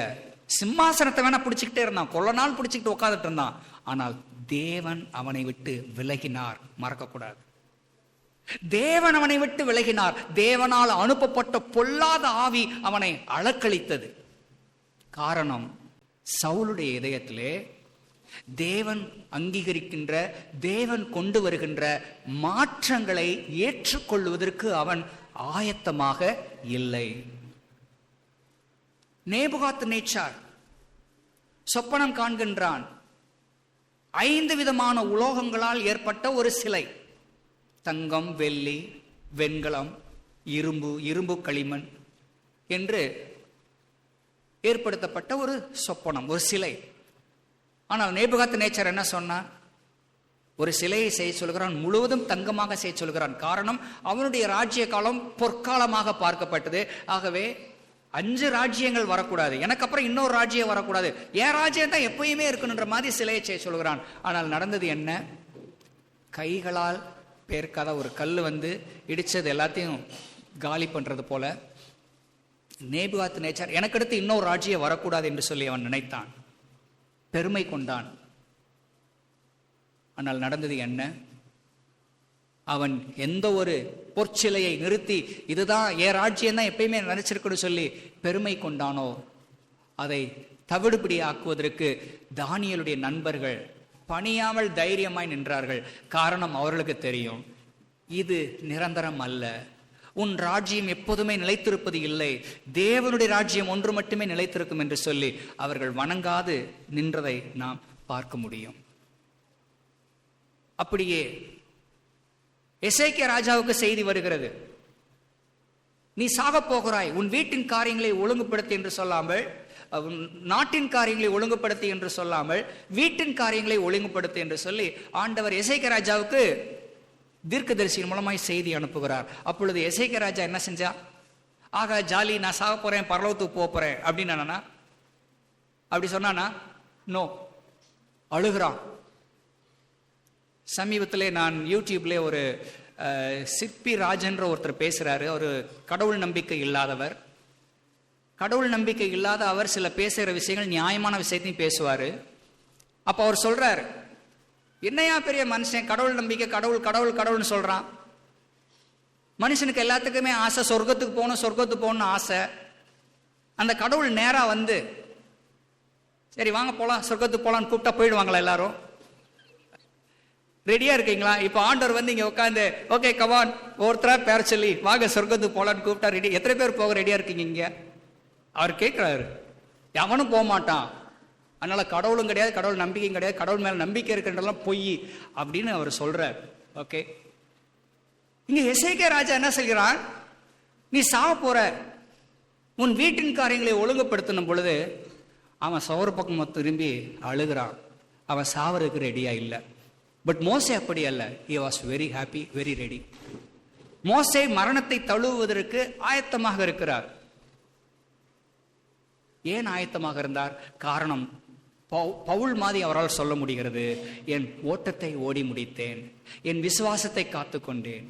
சிம்மாசனத்தை வேணா பிடிச்சுக்கிட்டே இருந்தான், கொள்ள நாள் பிடிச்சுக்கிட்டு உட்காந்துட்டு இருந்தான். ஆனால் தேவன் அவனை விட்டு விலகினார். மறக்கக்கூடாது, தேவன் அவனை விட்டு விலகினார். தேவனால் அனுப்பப்பட்ட பொல்லாத ஆவி அவனை அலக்களித்தது. காரணம், சவுலுடைய இதயத்திலே தேவன் அங்கீகரிக்கின்ற, தேவன் கொண்டு வருகின்ற மாற்றங்களை ஏற்றுக்கொள்வதற்கு அவன் ஆயத்தமாக இல்லை. நேபுகாத்நேச்சார் சொப்பனம் காண்கின்றான். 5 விதமான உலோகங்களால் ஏற்பட்ட ஒரு சிலை, தங்கம், வெள்ளி, வெண்கலம், இரும்பு களிமண் என்று ஏற்படுத்தப்பட்ட ஒரு சொப்பனம், ஒரு சிலை. ஆனால் நேபுகாத்நேச்சார் என்ன சொன்னான்? ஒரு சிலையை செய்ய சொல்கிறான், முழுவதும் தங்கமாக செய்ய சொல்கிறான். காரணம், அவனுடைய ராஜ்ய காலம் பொற்காலமாக பார்க்கப்பட்டது. ஆகவே 5 ராஜ்யங்கள் வரக்கூடாது, எனக்கு அப்புறம் இன்னொரு ராஜ்யம் வரக்கூடாது, என் ராஜ்யம் தான் எப்பயுமே இருக்கணுன்ற மாதிரி சிலையை செய்ய சொல்கிறான். ஆனால் நடந்தது என்ன? கைகளால் பேர்க்காத ஒரு கல் வந்து இடிச்சது எல்லாத்தையும் காலி பண்றது போல நேபுகாத்நேச்சார் எனக்கு அடுத்து இன்னொரு ராஜ்யம் வரக்கூடாது என்று சொல்லி அவன் நினைத்தான், பெருமை கொண்டான். ஆனால் நடந்தது என்ன? அவன் எந்த ஒரு பொற்சிலையை நிறுத்தி இதுதான் என் ராஜ்யம் தான் எப்பயுமே நினைச்சிருக்கணும் சொல்லி பெருமை கொண்டானோ, அதை தவிடுபடி ஆக்குவதற்கு தானியேலுடைய நண்பர்கள் பணியாமல் தைரியமாய் நின்றார்கள். காரணம், அவர்களுக்கு தெரியும் இது நிரந்தரம் அல்ல, உன் ராஜ்யம் எப்போதுமே நிலைத்திருப்பது இல்லை, தேவனுடைய ராஜ்யம் ஒன்று மட்டுமே நிலைத்திருக்கும் என்று சொல்லி அவர்கள் வணங்காது நின்றதை நாம் பார்க்க முடியும். அப்படியே எசேக்கியா ராஜாவுக்கு செய்தி வருகிறது, நீ சாகப் போகிறாய், உன் வீட்டின் காரியங்களை ஒழுங்குபடுத்தி என்று சொல்லாமல், நாட்டின் காரியங்களை ஒழுங்குபடுத்தி என்று சொல்லாமல் வீட்டின் காரியங்களை ஒழுங்குபடுத்தி என்று சொல்லி ஆண்டவர் எசேக்கியா ராஜாவுக்கு தீர்க்கதரிசியின் மூலமாய் செய்தி அனுப்புகிறார். அப்பொழுது எசேக்கியா ராஜா என்ன செஞ்சா? ஆக ஜாலி, நான் சாக போறேன், பரலோகத்துக்கு போறேன் அப்படின்னு அப்படி சொன்னானா? நோ, அழுகிறான். சமீபத்திலே நான் யூடியூப்ல ஒரு சிப்பி ராஜன்ற ஒருத்தர் பேசுறாரு. ஒரு கடவுள் நம்பிக்கை இல்லாதவர். கடவுள் நம்பிக்கை இல்லாத அவர் சில பேசுகிற விஷயங்கள் நியாயமான விஷயத்தையும் பேசுவாரு. அப்ப அவர் சொல்றாரு, என்னையா பெரிய மனுஷன், கடவுள் நம்பிக்கை, கடவுள் கடவுள் கடவுள்னு சொல்றான். மனுஷனுக்கு எல்லாத்துக்குமே ஆசை, சொர்க்கத்துக்கு போகணும்னு ஆசை. அந்த கடவுள் நேரா வந்து சரி வாங்க போலாம், சொர்க்கத்துக்கு போலான்னு கூப்பிட்டா போயிடுவாங்களா எல்லாரும்? ரெடியா இருக்கீங்களா? இப்ப ஆண்டவர் வந்து இங்க உட்காந்து ஓகே கமான் ஒருத்தரா பேர சொல்லி வாங்க சொர்க்கத்துக்கு போலான்னு கூப்பிட்டா ரெடி, எத்தனை பேர் போக ரெடியா இருக்கீங்க இங்க? அவர் கேட்கிறாரு. எவனும் போக மாட்டான். அதனால கடவுளும் கிடையாது, கடவுள் நம்பிக்கையும் கிடையாது, கடவுள் மேல நம்பிக்கை இருக்கின்றதெல்லாம் பொய் அப்படின்னு அவர் சொல்றார். ஓகே, இங்க எசேக்கியா ராஜா என்ன செய்கிறான்? நீ சாவ போற, உன் வீட்டின் காரியங்களை ஒழுங்குபடுத்தின பொழுது அவன் சோறு பக்கம் திரும்பி அழுகிறான். அவன் சாவறதுக்கு ரெடியா இல்லை. பட் மோசே அப்படி அல்ல. he was very happy, very ready. மோசே மரணத்தை தழுவுவதற்கு ஆயத்தமாக இருக்கிறார். ஏன் ஆயத்தமாக இருந்தார்? காரணம், பவுல் மாதிரி அவரால் சொல்ல முடிகிறது, என் ஓட்டத்தை ஓடி முடித்தேன், என் விசுவாசத்தை காத்துக்கொண்டேன்,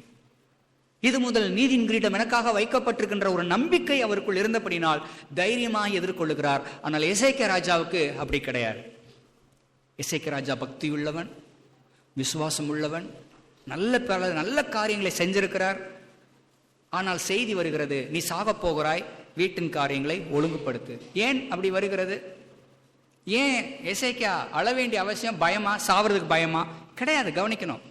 இது முதல் நீதியின் கிரீடம் எனக்காக வைக்கப்பட்டிருக்கின்ற ஒரு நம்பிக்கை அவருக்குள் இருந்தபடினால் தைரியமாக எதிர்கொள்ளுகிறார். ஆனால் எசேக்கியா ராஜாவுக்கு அப்படி கிடையாது. எசேக்கியா ராஜா பக்தி உள்ளவன், விசுவாசம் உள்ளவன், நல்ல காரியங்களை செஞ்சிருக்கிறார். ஆனால் செய்தி வருகிறது, நீ சாக போகிறாய், வீட்டின் காரியங்களை ஒழுங்குபடுத்து. ஏன் அப்படி வருகிறது? ஏன் எசேக்கியா அழ வேண்டிய அவசியம்? பயமா? சாவறதுக்கு பயமா? கிடையாது. கவனிக்கணும்,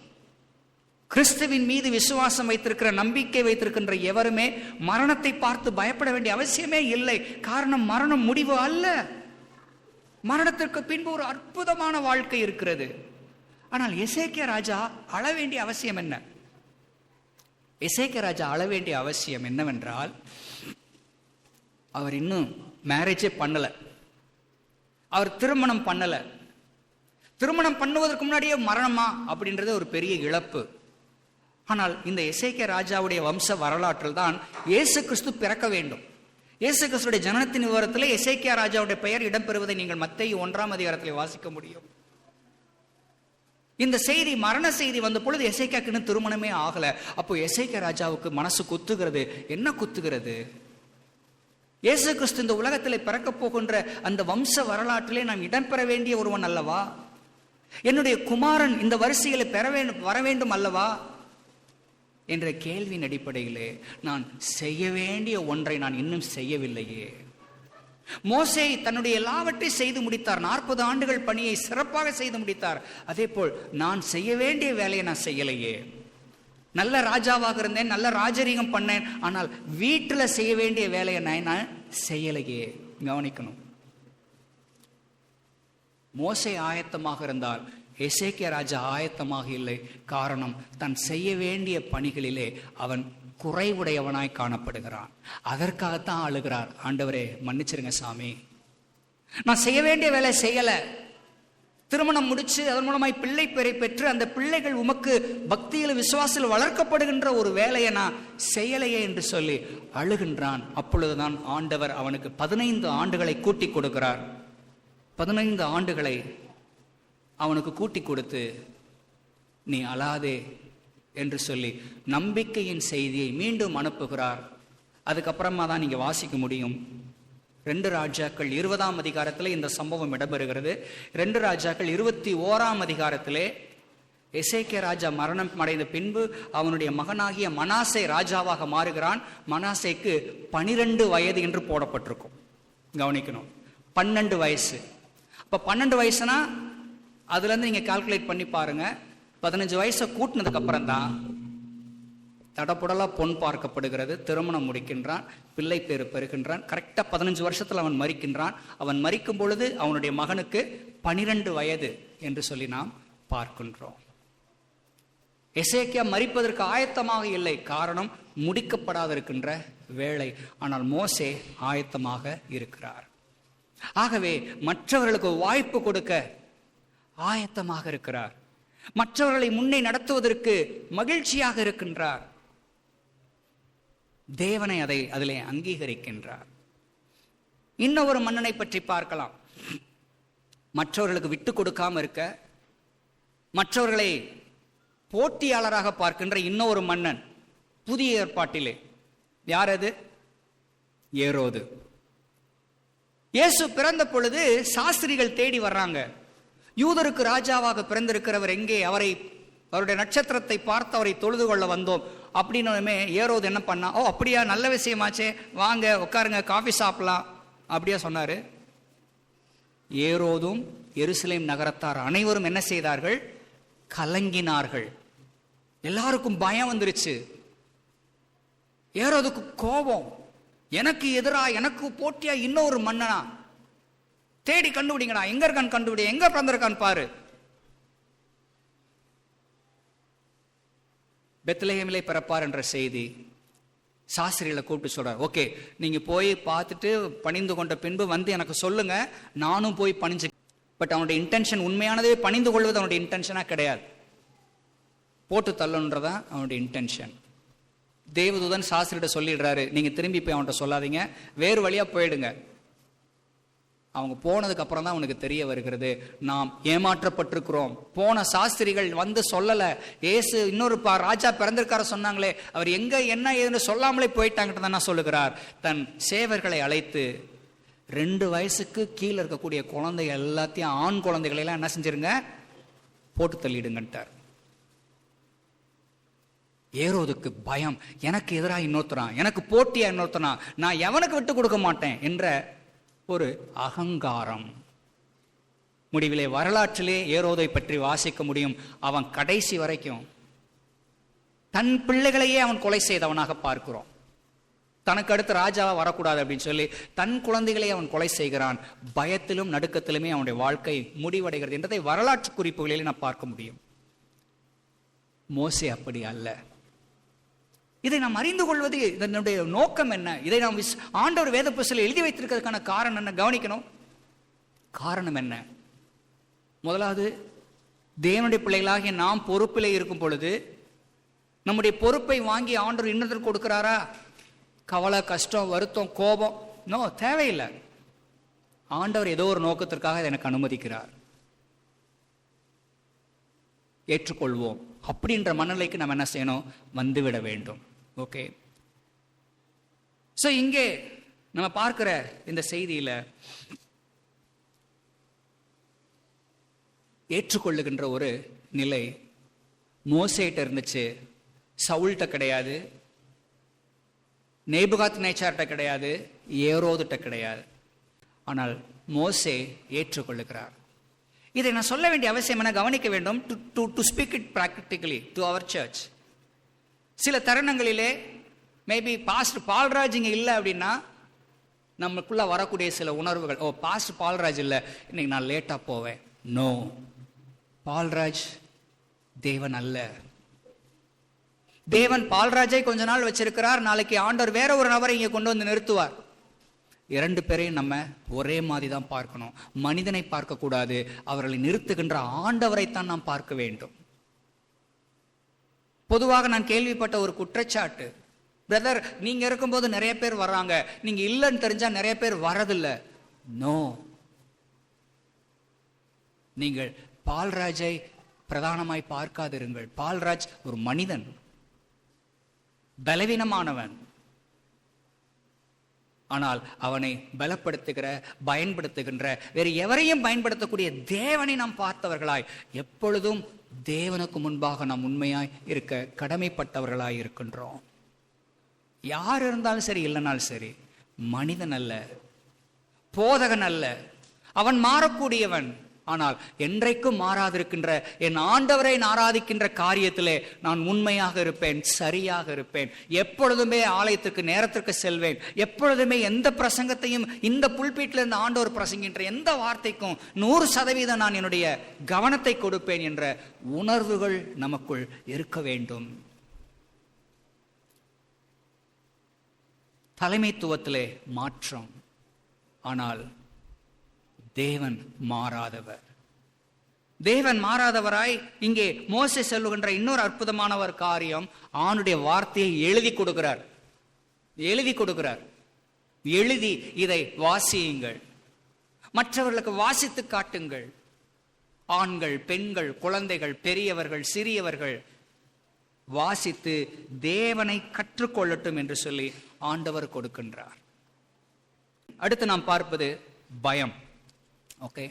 கிறிஸ்துவின் மீது விசுவாசம் வைத்திருக்கிற, நம்பிக்கை வைத்திருக்கின்ற எவருமே மரணத்தை பார்த்து பயப்பட வேண்டிய அவசியமே இல்லை. காரணம், மரணம் முடிவு அல்ல. மரணத்திற்கு பின்பு ஒரு அற்புதமான வாழ்க்கை இருக்கிறது. ஆனால் எசேக்கியா ராஜா அழ வேண்டிய அவசியம் என்ன? எசேக்கியா ராஜா அழ வேண்டிய அவசியம் என்னவென்றால், அவர் இன்னும் மேரேஜே பண்ணல, அவர் திருமணம் பண்ணல. திருமணம் பண்ணுவதற்கு முன்னாடியே மரணமா அப்படின்றது ஒரு பெரிய இழப்பு. ஆனால் இந்த எசேக்கியா ராஜாவுடைய வம்ச வரலாற்றில் தான் இயேசு கிறிஸ்து பிறக்க வேண்டும். இயேசு கிறிஸ்துடைய ஜனனத்தின் விவரத்தில் எசேக்கியா ராஜாவுடைய பெயர் இடம்பெறுவதை நீங்கள் மத்தேயு 1ஆம் அதிகாரத்தில் வாசிக்க முடியும். இந்த செய்தி, மரண செய்தி வந்த பொழுது எசேக்கியாவுக்கு திருமணமே ஆகல. அப்போ எசேக்கியா ராஜாவுக்கு மனசு குத்துகிறது. என்ன குத்துகிறது? இயேசு கிறிஸ்து இந்த உலகத்தில் பிறக்க போகின்ற அந்த வம்ச வரலாற்றிலே நான் இடம்பெற வேண்டிய ஒருவன் அல்லவா? என்னுடைய குமாரன் இந்த வரிசையில வர வேண்டும் அல்லவா என்ற கேள்வியின் அடிப்படையிலே நான் செய்ய வேண்டிய ஒன்றை நான் இன்னும் செய்யவில்லையே. மோசே தன்னுடைய எல்லாவற்றையும் செய்து முடித்தார். 40 ஆண்டுகள் பணியை சிறப்பாக செய்து முடித்தார். அதே போல் நான் செய்ய வேண்டிய வேலையை நான் செய்யலையே. நல்ல ராஜாவாக இருந்தேன், நல்ல ராஜரீகம் பண்ணேன், ஆனால் வீட்டில் செய்ய வேண்டிய வேலையை நான் செய்யலையே. கவனிக்கணும். மோசே ஆயத்தமாக இருந்தால் எசேக்கியா ராஜா ஆயத்தமாக இல்லை. காரணம், தன் செய்ய வேண்டிய பணிகளிலே அவன் குறைவுடையவனாய் காணப்படுகிறான். அதற்காகத்தான் அழுகிறார், ஆண்டவரே மன்னிச்சிருங்க சாமி, நான் செய்ய வேண்டிய வேலை செய்யல. திருமணம் முடிச்சு அதன் மூலமாய் பிள்ளை பேரை பெற்று அந்த பிள்ளைகள் உமக்கு பக்தியில் விசுவாசத்தில் வளர்க்கப்படுகின்ற ஒரு வேலையை நான் செய்யலையே என்று சொல்லி அழுகின்றான். அப்பொழுதுதான் ஆண்டவர் அவனுக்கு 15 ஆண்டுகளை கூட்டி கொடுக்கிறார். 15 ஆண்டுகளை அவனுக்கு கூட்டி கொடுத்து, நீ அழாதே என்று சொல்லி நம்பிக்கையின் செய்தியை மீண்டும் அனுப்புகிறார். அதுக்கப்புறமா தான் நீங்க வாசிக்க முடியும். 2 ராஜாக்கள் 20ஆம் அதிகாரத்திலே இந்த சம்பவம் இடம்பெறுகிறது. 2 ராஜாக்கள் 21ஆம் அதிகாரத்திலே எசேக்கியா ராஜா மரணம் அடைந்த பின்பு அவனுடைய மகனாகிய மனாசே ராஜாவாக மாறுகிறான். மனாசேக்கு 12 வயது என்று போடப்பட்டிருக்கும். கவனிக்கணும், 12 வயசு. இப்போ 12 வயசுனா அதுலேருந்து நீங்கள் கால்குலேட் பண்ணி பாருங்க. 15 வயசை கூட்டினதுக்கு அப்புறம் தான் தடப்புடலாக பொன் பார்க்கப்படுகிறது. திருமணம் முடிக்கின்றான், பிள்ளை பேரு பெறுகின்றான். கரெக்டாக 15 வருஷத்தில் அவன் மரிக்கின்றான். அவன் மரிக்கும் பொழுது அவனுடைய மகனுக்கு 12 வயது என்று சொல்லி நாம் பார்க்கின்றோம். எசேக்கியா மரிப்பதற்கு ஆயத்தமாக இல்லை. காரணம், முடிக்கப்படாத இருக்கின்ற வேலை. ஆனால் மோசே ஆயத்தமாக இருக்கிறார். ஆகவே மற்றவர்களுக்கு வாய்ப்பு கொடுக்க ஆயத்தமாக இருக்கிறார். மற்றவர்களை முன்னே நடத்துவதற்கு மகிழ்ச்சியாக இருக்கின்றார். தேவனை அதிலே அங்கீகரிக்கின்றார். இன்னொரு மன்னனை பற்றி பார்க்கலாம். மற்றவர்களுக்கு விட்டு கொடுக்காம இருக்க, மற்றவர்களை போட்டியாளராக பார்க்கின்ற இன்னொரு மன்னன் புதிய ஏற்பாட்டிலே. யார் அது? ஏரோது. இயேசு பிறந்த பொழுது சாஸ்திரிகள் தேடி வர்றாங்க. யூதருக்கு ராஜாவாக பிறந்திருக்கிறவர் எங்கே? அவருடைய நட்சத்திரத்தை பார்த்து அவரை தொழுது கொள்ள வந்தோம் அப்படின்னுமே ஏரோது என்ன பண்ணா, ஓ அப்படியா, நல்ல விஷயமாச்சே, வாங்க உட்காருங்க, காஃபி சாப்பிடலாம் அப்படியா சொன்னாரு. ஏரோதும் எருசலேம் நகரத்தார் அனைவரும் என்ன செய்தார்கள்? கலங்கினார்கள். எல்லாருக்கும் பயம் வந்துருச்சு. ஏரோதுக்கு கோபம், எனக்கு எதிரா, எனக்கு போட்டியா இன்னொரு மன்னனா, தேடி கண்டுபிடிங்கடா, எங்க இருக்கான்னு கண்டுபிடி, எங்க பிறந்திருக்கான்னு பாரு. பெத்லகேமிலே பிறப்பார் என்ற செய்தி சாஸ்திரிகளை கூப்பிட்டு சொல்றார். ஓகே, நீங்க போய் பார்த்துட்டு பணிந்து கொண்ட பின்பு வந்து எனக்கு சொல்லுங்க, நானும் போய் பணிஞ்சு. பட் அவனுடைய இன்டென்ஷன் உண்மையானதே பணிந்து கொள்வது அவனுடைய இன்டென்ஷனா கிடையாது, போட்டு தள்ளணுன்றதான் அவனுடைய இன்டென்ஷன். தேவதூதன் சாஸ்திரிகிட்ட சொல்லிடுறாரு, நீங்க திரும்பி போய் அவன்கிட்ட சொல்லாதீங்க, வேறு வழியா போயிடுங்க. அவங்க போனதுக்கு அப்புறம் தான் அவனுக்கு தெரிய வருகிறது, நாம் ஏமாற்றப்பட்டிருக்கிறோம். போன சாஸ்திரிகள் வந்து சொல்லல, ஏசு இன்னொரு ராஜா பிறந்திருக்கார சொன்னாங்களே, அவர் எங்க என்ன ஏதுன்னு சொல்லாமலே போயிட்டாங்கன்னு தான் சொல்லுகிறார். தன் சேவர்களை அழைத்து 2 வயசுக்கு கீழே இருக்கக்கூடிய குழந்தைகள் எல்லாத்தையும், ஆண் குழந்தைகளை எல்லாம் என்ன செஞ்சிருங்க, போட்டு தள்ளிடுங்கட்டார். ஏரோதுக்கு பயம், எனக்கு எதிராக இன்னொருத்தரான், எனக்கு போட்டியா இன்னொருத்தனா, நான் எவனுக்கு விட்டு கொடுக்க மாட்டேன் என்ற ஒரு அகங்காரம். முடிவிலே வரலாற்றிலே ஏரோதை பற்றி வாசிக்க முடியும். அவன் கடைசி வரைக்கும் தன் பிள்ளைகளையே அவன் கொலை செய்தவனாக பார்க்கிறோம். தனக்கு அடுத்து ராஜாவா வரக்கூடாது அப்படின்னு சொல்லி தன் குழந்தைகளை அவன் கொலை செய்கிறான். பயத்திலும் நடுக்கத்திலுமே அவனுடைய வாழ்க்கை முடிவடைகிறது என்றதை வரலாற்று குறிப்புகளில் நான் பார்க்க முடியும். மோசே அப்படி அல்ல. இதை நாம் அறிந்து கொள்வது இதனுடைய நோக்கம் என்ன? இதை நாம் ஆண்டவர் வேத புத்தகத்தில் எழுதி வைத்திருக்கிறதுக்கான காரணம் என்ன? கவனிக்கணும். காரணம் என்ன? முதலாவது, தேவனுடைய பிள்ளைகளாகிய நாம் பொறுப்பிலே இருக்கும் பொழுது நம்முடைய பொறுப்பை வாங்கி ஆண்டவர் இன்னொருத்தர் கொடுக்கிறாரா? கவலை, கஷ்டம், வருத்தம், கோபம், நோ, தேவையில்லை. ஆண்டவர் ஏதோ ஒரு நோக்கத்திற்காக எனக்கு அனுமதிக்கிறார், ஏற்றுக்கொள்வோம் அப்படின்ற மனநிலைக்கு நம்ம என்ன செய்யணும்? வந்துவிட வேண்டும். ஓகே, ஸோ இங்கே நம்ம பார்க்கிற இந்த செய்தியில ஏற்றுக்கொள்ளுகின்ற ஒரு நிலை மோசேட்ட இருந்துச்சு, சவுல்கிட்ட கிடையாது, நேபுகாத் நேச்சார்கிட்ட கிடையாது, ஏரோதுட்ட கிடையாது. ஆனால் மோசே ஏற்றுக்கொள்ளுகிறார். இதை நான் சொல்ல வேண்டிய அவசியம் என கவனிக்க வேண்டும். To speak it practically to our church. சில தருணங்களிலே மேபி பாஸ்டர் பால்ராஜ் இங்கே இல்லை அப்படின்னா நமக்குள்ள வரக்கூடிய சில உணர்வுகள், பாஸ்டர் பால்ராஜ் இல்லை, இன்னைக்கு நான் லேட்டாக போவேன். நோ, பால்ராஜ் தேவன் அல்ல. தேவன் பால்ராஜை கொஞ்ச நாள் வச்சிருக்கிறார். நாளைக்கு ஆண்டவர் வேற ஒரு நபரை இங்கே கொண்டு வந்து நிறுத்துவார். 2 பேரையும் நம்ம ஒரே மாதிரி தான் பார்க்கணும். மனிதனை பார்க்க கூடாது. அவர்களை நிறுத்துகின்ற ஆண்டவரைத்தான் நாம் பார்க்க வேண்டும். பொதுவாக நான் கேள்விப்பட்ட ஒரு குற்றச்சாட்டு, பிரதர் நீங்க இருக்கும்போது நிறைய பேர் வர்றாங்க, நீங்க இல்லைன்னு தெரிஞ்சா நிறைய பேர் வரதில்லை. நோ, நீங்கள் பால்ராஜை பிரதானமாய் பார்க்காதிருங்கள். பால்ராஜ் ஒரு மனிதன், பலவீனமானவன். ஆனால் அவனை பலப்படுத்துகிற, பயன்படுத்துகின்ற, வேறு எவரையும் பயன்படுத்தக்கூடிய தேவனை நாம் பார்த்தவர்களாய், எப்பொழுதும் தேவனுக்கு முன்பாக நாம் உண்மையாய் இருக்க கடமைப்பட்டவர்களாய் இருக்கின்றோம். யார் இருந்தாலும் சரி, இல்லைனாலும் சரி, மனிதன் அல்ல, போதகன் அல்ல, அவன் மாறக்கூடியவன். ஆனால் என்றைக்கும் மாறாதிருக்கின்ற என் ஆண்டவரை ஆராதிக்கின்ற காரியத்திலே நான் உண்மையாக இருப்பேன், சரியாக இருப்பேன். எப்பொழுதுமே ஆலயத்திற்கு நேரத்திற்கு செல்வேன். எப்பொழுதுமே எந்த பிரசங்கத்தையும், இந்த புல்பீட்டில் இருந்து ஆண்டவர் பிரசங்கின்ற எந்த வார்த்தைக்கும் 100% நான் என்னுடைய கவனத்தை கொடுப்பேன் என்ற உணர்வுகள் நமக்குள் இருக்க வேண்டும். தலைமைத்துவத்திலே மாற்றம், ஆனால் தேவன் மாறாதவர். தேவன் மாறாதவராய் இங்கே மோசே சொல்லுகின்ற இன்னொரு அற்புதமானவர் காரியம், ஆணுடைய வார்த்தையை எழுதி கொடுக்கிறார். எழுதி இதை வாசியுங்கள், மற்றவர்களுக்கு வாசித்து காட்டுங்கள். ஆண்கள், பெண்கள், குழந்தைகள், பெரியவர்கள், சிறியவர்கள் வாசித்து தேவனை கற்றுக்கொள்ளட்டும் என்று சொல்லி ஆண்டவர் கொடுக்கின்றார். அடுத்து நாம் பார்ப்பது பயம். ஓகே,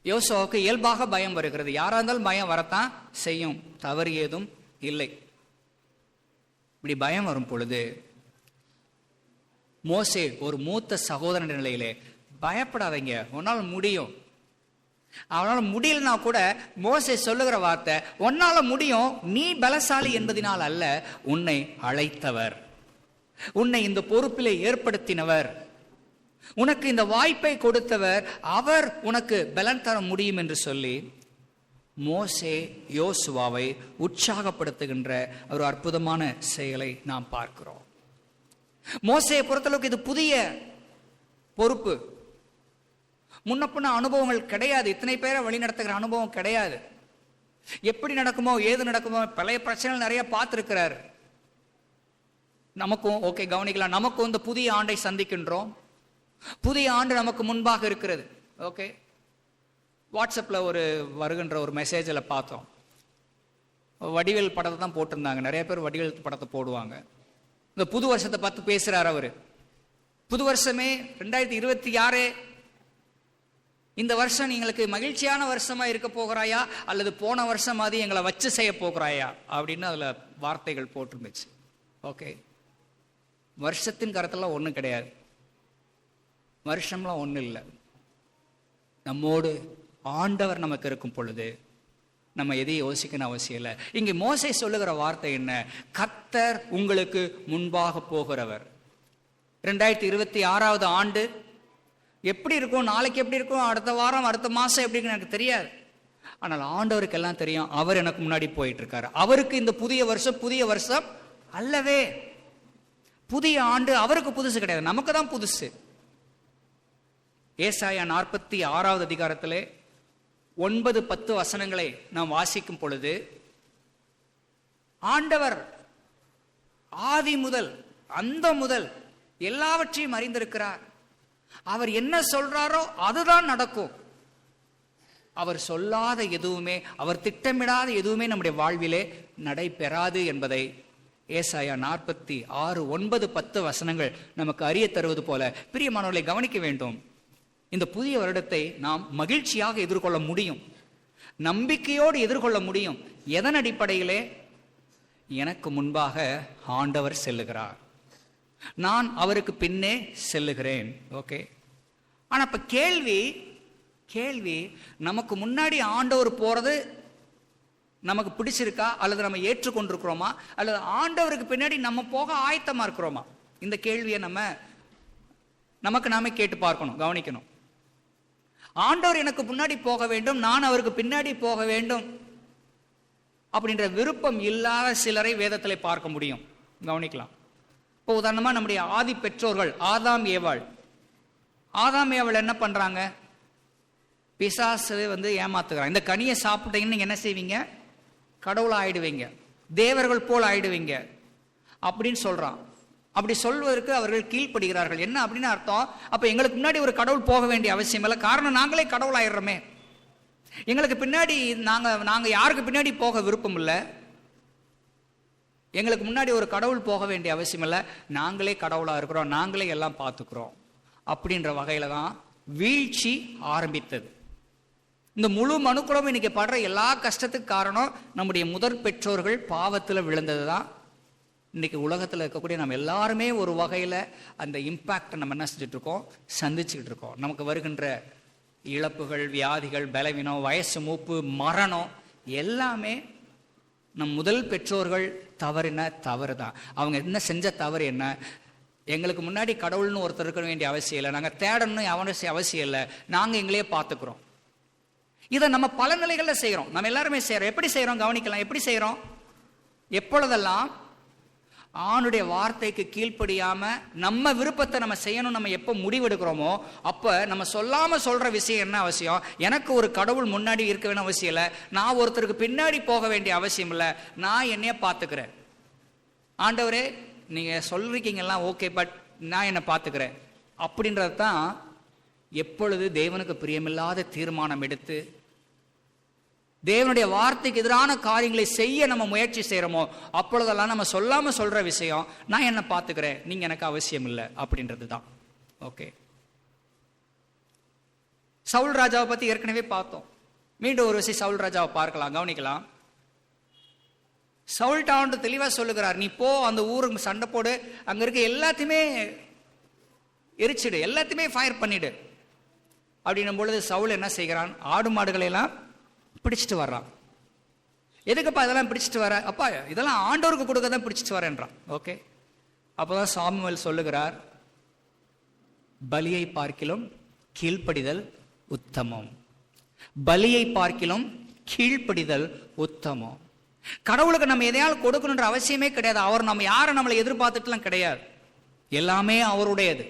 யோசுவாவுக்கு இயல்பாக பயம் வருகிறது. யாரா இருந்தாலும் பயம் வரத்தான் செய்யும், தவறு ஏதும் இல்லை. இப்படி பயம் வரும் பொழுது மோசே ஒரு மூத்த சகோதரன் நிலையிலே, பயப்படாதீங்க, உன்னால் முடியும். அவனால முடியலனா கூட மோசே சொல்லுகிற வார்த்தை, உன்னால முடியும், நீ பலசாலி என்பதனால் அல்ல, உன்னை அழைத்தவர், உன்னை இந்த பொறுப்பிலே ஏற்படுத்தினவர், உனக்கு இந்த வாய்ப்பை கொடுத்தவர், அவர் உனக்கு பலன் தர முடியும் என்று சொல்லி மோசே யோசுவாவை உற்சாகப்படுத்துகின்ற ஒரு அற்புதமான செயலை நாம் பார்க்கிறோம். மோசேயை பொறுத்தளவுக்கு இது புதிய பொறுப்பு. முன்ன அனுபவங்கள் கிடையாது. இத்தனை பேரை வழி நடத்துகிற அனுபவம் கிடையாது. எப்படி நடக்குமோ, ஏது நடக்குமோ, பழைய பிரச்சனைகள் நிறைய பார்த்திருக்கிறார். நமக்கும் ஓகே கவனிக்கலாம். நமக்கும் இந்த புதிய ஆண்டை சந்திக்கின்றோம். புதிய ஆண்டு நமக்கு முன்பாக இருக்கிறது. ஓகே, வாட்ஸ்அப்பில் வருகின்ற ஒரு மெசேஜில் பார்த்தோம், வடிவேல் படத்தை தான் போட்டிருந்தாங்க. நிறைய பேர் வடிவேல் படத்தை போடுவாங்க. இந்த புது வருஷத்தை பார்த்து பேசுறார் அவர். புது வருஷமே 2026, இந்த வருஷம் எங்களுக்கு மகிழ்ச்சியான வருஷமா இருக்க போகிறாயா, அல்லது போன வருஷம் மாதிரி எங்களை வச்சு செய்ய போகிறாயா அப்படின்னு அதுல வார்த்தைகள் போட்டிருந்துச்சு. ஓகே, வருஷத்தின் கருத்தெல்லாம் ஒன்றும் கிடையாது, வருஷம்லாம் ஒன்றும் இல்லை. நம்மோடு ஆண்டவர் நமக்கு இருக்கும் பொழுது நம்ம எதையும் யோசிக்கணும் அவசியம் இல்லை. இங்கே மோசே சொல்லுகிற வார்த்தை என்ன? கர்த்தர் உங்களுக்கு முன்பாக போகிறவர். 2026 ஆண்டு எப்படி இருக்கும், நாளைக்கு எப்படி இருக்கும், அடுத்த வாரம், அடுத்த மாசம் எப்படி இருக்குன்னு எனக்கு தெரியாது. ஆனால் ஆண்டவருக்கு எல்லாம் தெரியும். அவர் எனக்கு முன்னாடி போயிட்டு இருக்காரு. அவருக்கு இந்த புதிய வருஷம் அல்லவே. புதிய ஆண்டு அவருக்கு புதுசு கிடையாது, நமக்கு தான் புதுசு. ஏசாயா 46 அதிகாரத்திலே 9-10 வசனங்களை நாம் வாசிக்கும் பொழுது, ஆண்டவர் ஆதி முதல் அந்த முதல் எல்லாவற்றையும் அறிந்திருக்கிறார். அவர் என்ன சொல்றாரோ அதுதான் நடக்கும். அவர் சொல்லாத எதுவுமே, அவர் திட்டமிடாத எதுவுமே நம்முடைய வாழ்விலே நடைபெறாது என்பதை ஏசாயா 46, 9, 10 வசனங்கள் நமக்கு அறிய தருவது போல பிரியமானவர்களை கவனிக்க வேண்டும். இந்த புதிய வருடத்தை நாம் மகிழ்ச்சியாக எதிர்கொள்ள முடியும், நம்பிக்கையோடு எதிர்கொள்ள முடியும். எதன் அடிப்படையிலே? எனக்கு முன்பாக ஆண்டவர் செல்லுகிறார், நான் அவருக்கு பின்னே செல்லுகிறேன். ஓகே, ஆனா இப்ப கேள்வி நமக்கு முன்னாடி ஆண்டவர் போறது நமக்கு பிடிச்சிருக்கா, அல்லது நம்ம ஏற்றுக்கொண்டிருக்கிறோமா, அல்லது ஆண்டவருக்கு பின்னாடி நம்ம போக ஆயத்தமா இருக்கிறோமா? இந்த கேள்வியை நமக்கு நாமே கேட்டு பார்க்கணும், கவனிக்கணும். ஆண்டவர் எனக்கு முன்னாடி போக வேண்டும், நான் அவருக்கு பின்னாடி போக வேண்டும் அப்படின்ற விருப்பம் இல்லாத சிலரை வேதத்தில் பார்க்க முடியும். கவனிக்கலாம். இப்போ உதாரணமா நம்முடைய ஆதி பெற்றோர்கள் ஆதாம் ஏவாள் என்ன பண்றாங்க? பிசாசு ஏமாத்துகிறாங்க. இந்த கனியை சாப்பிட்டீங்கன்னு நீங்க என்ன செய்வீங்க? கடவுளா ஆயிடுவீங்க, தேவர்கள் போல் ஆயிடுவீங்க அப்படின்னு சொல்றான். அப்படி சொல்வதற்கு அவர்கள் கீழ்ப்படுகிறார்கள். என்ன அப்படின்னு அர்த்தம்? அப்ப எங்களுக்கு முன்னாடி ஒரு கடவுள் போக வேண்டிய அவசியம் இல்லை, காரணம் நாங்களே கடவுள் ஆயிடுறோமே. எங்களுக்கு பின்னாடி நாங்க யாருக்கு பின்னாடி போக விருப்பம் இல்லை, எங்களுக்கு முன்னாடி ஒரு கடவுள் போக வேண்டிய அவசியம் இல்லை, நாங்களே கடவுளா இருக்கிறோம், நாங்களே எல்லாம் பார்த்துக்கிறோம் அப்படின்ற வகையில தான் வீழ்ச்சி ஆரம்பித்தது. இந்த முழு மனுக்குலமும் இன்னைக்கு படுற எல்லா கஷ்டத்துக்கு காரணம் நம்முடைய முதற் பெற்றோர்கள் பாவத்தில் விழுந்தது தான். இன்னைக்கு உலகத்தில் இருக்கக்கூடிய நம்ம எல்லாருமே ஒரு வகையில் அந்த இம்பேக்டை நம்ம என்ன செஞ்சுட்டு இருக்கோம்? சந்திச்சுக்கிட்டு இருக்கோம். நமக்கு வருகின்ற இழப்புகள், வியாதிகள், பலவீனம், வயசு மூப்பு, மரணம் எல்லாமே நம் முதல் பெற்றோர்கள் தவறின தவறு தான். அவங்க என்ன செஞ்ச தவறு என்ன? எங்களுக்கு முன்னாடி கடவுள்னு ஒருத்தர் இருக்க வேண்டிய அவசியம் இல்லை, நாங்கள் தேடணும்னு அவசியம் இல்லை, நாங்கள் எங்களையே பார்த்துக்கிறோம். இதை நம்ம பல நிலைகளில் செய்கிறோம், நம்ம எல்லாருமே செய்கிறோம். எப்படி செய்கிறோம்? கவனிக்கலாம். எப்படி செய்கிறோம்? எப்பொழுதெல்லாம் ஆணுடைய வார்த்தைக்கு கீழ்ப்படியாம நம்ம விருப்பத்தை நம்ம செய்யணும் நம்ம எப்போ முடிவெடுக்கிறோமோ அப்போ நம்ம சொல்லாமல் சொல்கிற விஷயம் என்ன அவசியம்? எனக்கு ஒரு கடவுள் முன்னாடி இருக்க வேண்டிய அவசியம் இல்லை, நான் ஒருத்தருக்கு பின்னாடி போக வேண்டிய அவசியம் இல்லை, நான் என்னைய பார்த்துக்கிறேன். ஆண்டவரே நீங்கள் சொல்லிருக்கீங்கலாம் ஓகே, பட் நான் என்னை பார்த்துக்கிறேன் அப்படின்றது தான் எப்பொழுது தேவனுக்கு பிரியமில்லாத தீர்மானம் எடுத்து தேவனுடைய வார்த்தைக்கு எதிரான காரியங்களை செய்ய நம்ம முயற்சி செய்யறோமோ அப்பொழுதெல்லாம் நம்ம சொல்லாம சொல்ற விஷயம் நான் என்ன பார்த்துக்கிறேன், நீங்க எனக்கு அவசியம் இல்லை அப்படின்றது தான். ஓகே, சவுல் ராஜாவை பத்தி ஏற்கனவே பார்த்தோம். மீண்டும் ஒரு விஷயம் சவுல் ராஜாவை பார்க்கலாம், கவனிக்கலாம். சவுல் டான் தெளிவா சொல்லுகிறார், நீ போ அந்த ஊருக்கு சண்டை போடு, அங்க இருக்க எல்லாத்தையுமே எரிச்சிடு, எல்லாத்தையுமே ஃபயர் பண்ணிடு அப்படின்னும் பொழுது சவுல் என்ன செய்கிறான்? ஆடு மாடுகளை எல்லாம் பிடிச்சிட்டு வர்றான். எதுக்குப்பா இதெல்லாம் பிடிச்சிட்டு வர? அப்பா இதெல்லாம் ஆண்டவருக்கு கொடுக்க தான் பிடிச்சிட்டு வரேன்றான். ஓகே, அப்போதான் சாமுவேல் சொல்லுகிறார், பலியை பார்க்கிலும் கீழ்ப்படிதல் உத்தமம், பலியை பார்க்கிலும் கீழ்ப்படிதல் உத்தமம். கடவுளுக்கு நம்ம எதையாலும் கொடுக்கணுன்ற அவசியமே கிடையாது. அவர் நம்ம யாரை நம்மளை எதிர்பார்த்துட்டுலாம் கிடையாது, எல்லாமே அவருடையது.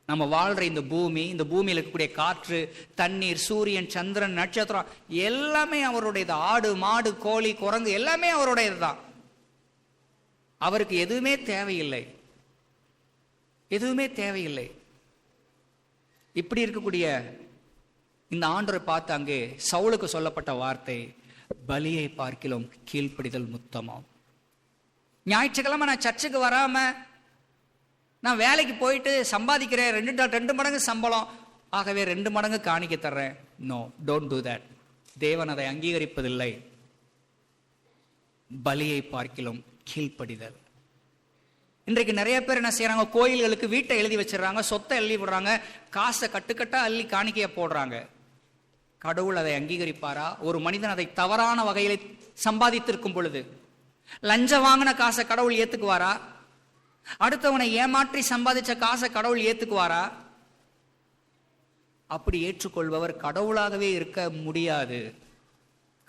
நம்ம வாழ்ற இந்த பூமி, இந்த பூமியில் இருக்கக்கூடிய காற்று, தண்ணீர், சூரியன், சந்திரன், நட்சத்திரம் எல்லாமே அவருடையது. ஆடு மாடு கோழி குரங்கு எல்லாமே அவருடையது தான். அவருக்கு எதுவுமே தேவையில்லை, எதுவுமே தேவையில்லை. இப்படி இருக்கக்கூடிய இந்த ஆண்டவரை பார்த்து அங்கே சவுலுக்கு சொல்லப்பட்ட வார்த்தை, பலியை பார்க்கிலும் கீழ்ப்படிதல் உத்தமம். ஞாயிற்றுக்கிழமை நான் சர்ச்சுக்கு வராம நான் வேலைக்கு போயிட்டு சம்பாதிக்கிறேன், 2 மடங்கு சம்பளம், ஆகவே 2 மடங்கு காணிக்க தர்றேன். No, don't do that. தேவன் அதை அங்கீகரிப்பதில்லை. பலியை பார்க்கிலும் கீழ்ப்படிதல். இன்றைக்கு நிறைய பேர் என்ன செய்யறாங்க? கோயில்களுக்கு வீட்டை எழுதி வச்சிடறாங்க, சொத்தை எழுதி விடுறாங்க, காசை கட்டுக்கட்டா அள்ளி காணிக்கைய போடுறாங்க. கடவுள் அதை அங்கீகரிப்பாரா? ஒரு மனிதன் அதை தவறான வகையில சம்பாதித்திருக்கும் பொழுது லஞ்சம் வாங்கின காசை கடவுள் ஏத்துக்குவாரா? அடுத்தவனை ஏமாற்றி சம்பாதிச்ச காசை கடவுள் ஏத்துக்குவாரா? அப்படி ஏற்றுக்கொள்பவர் கடவுளாகவே இருக்க முடியாது,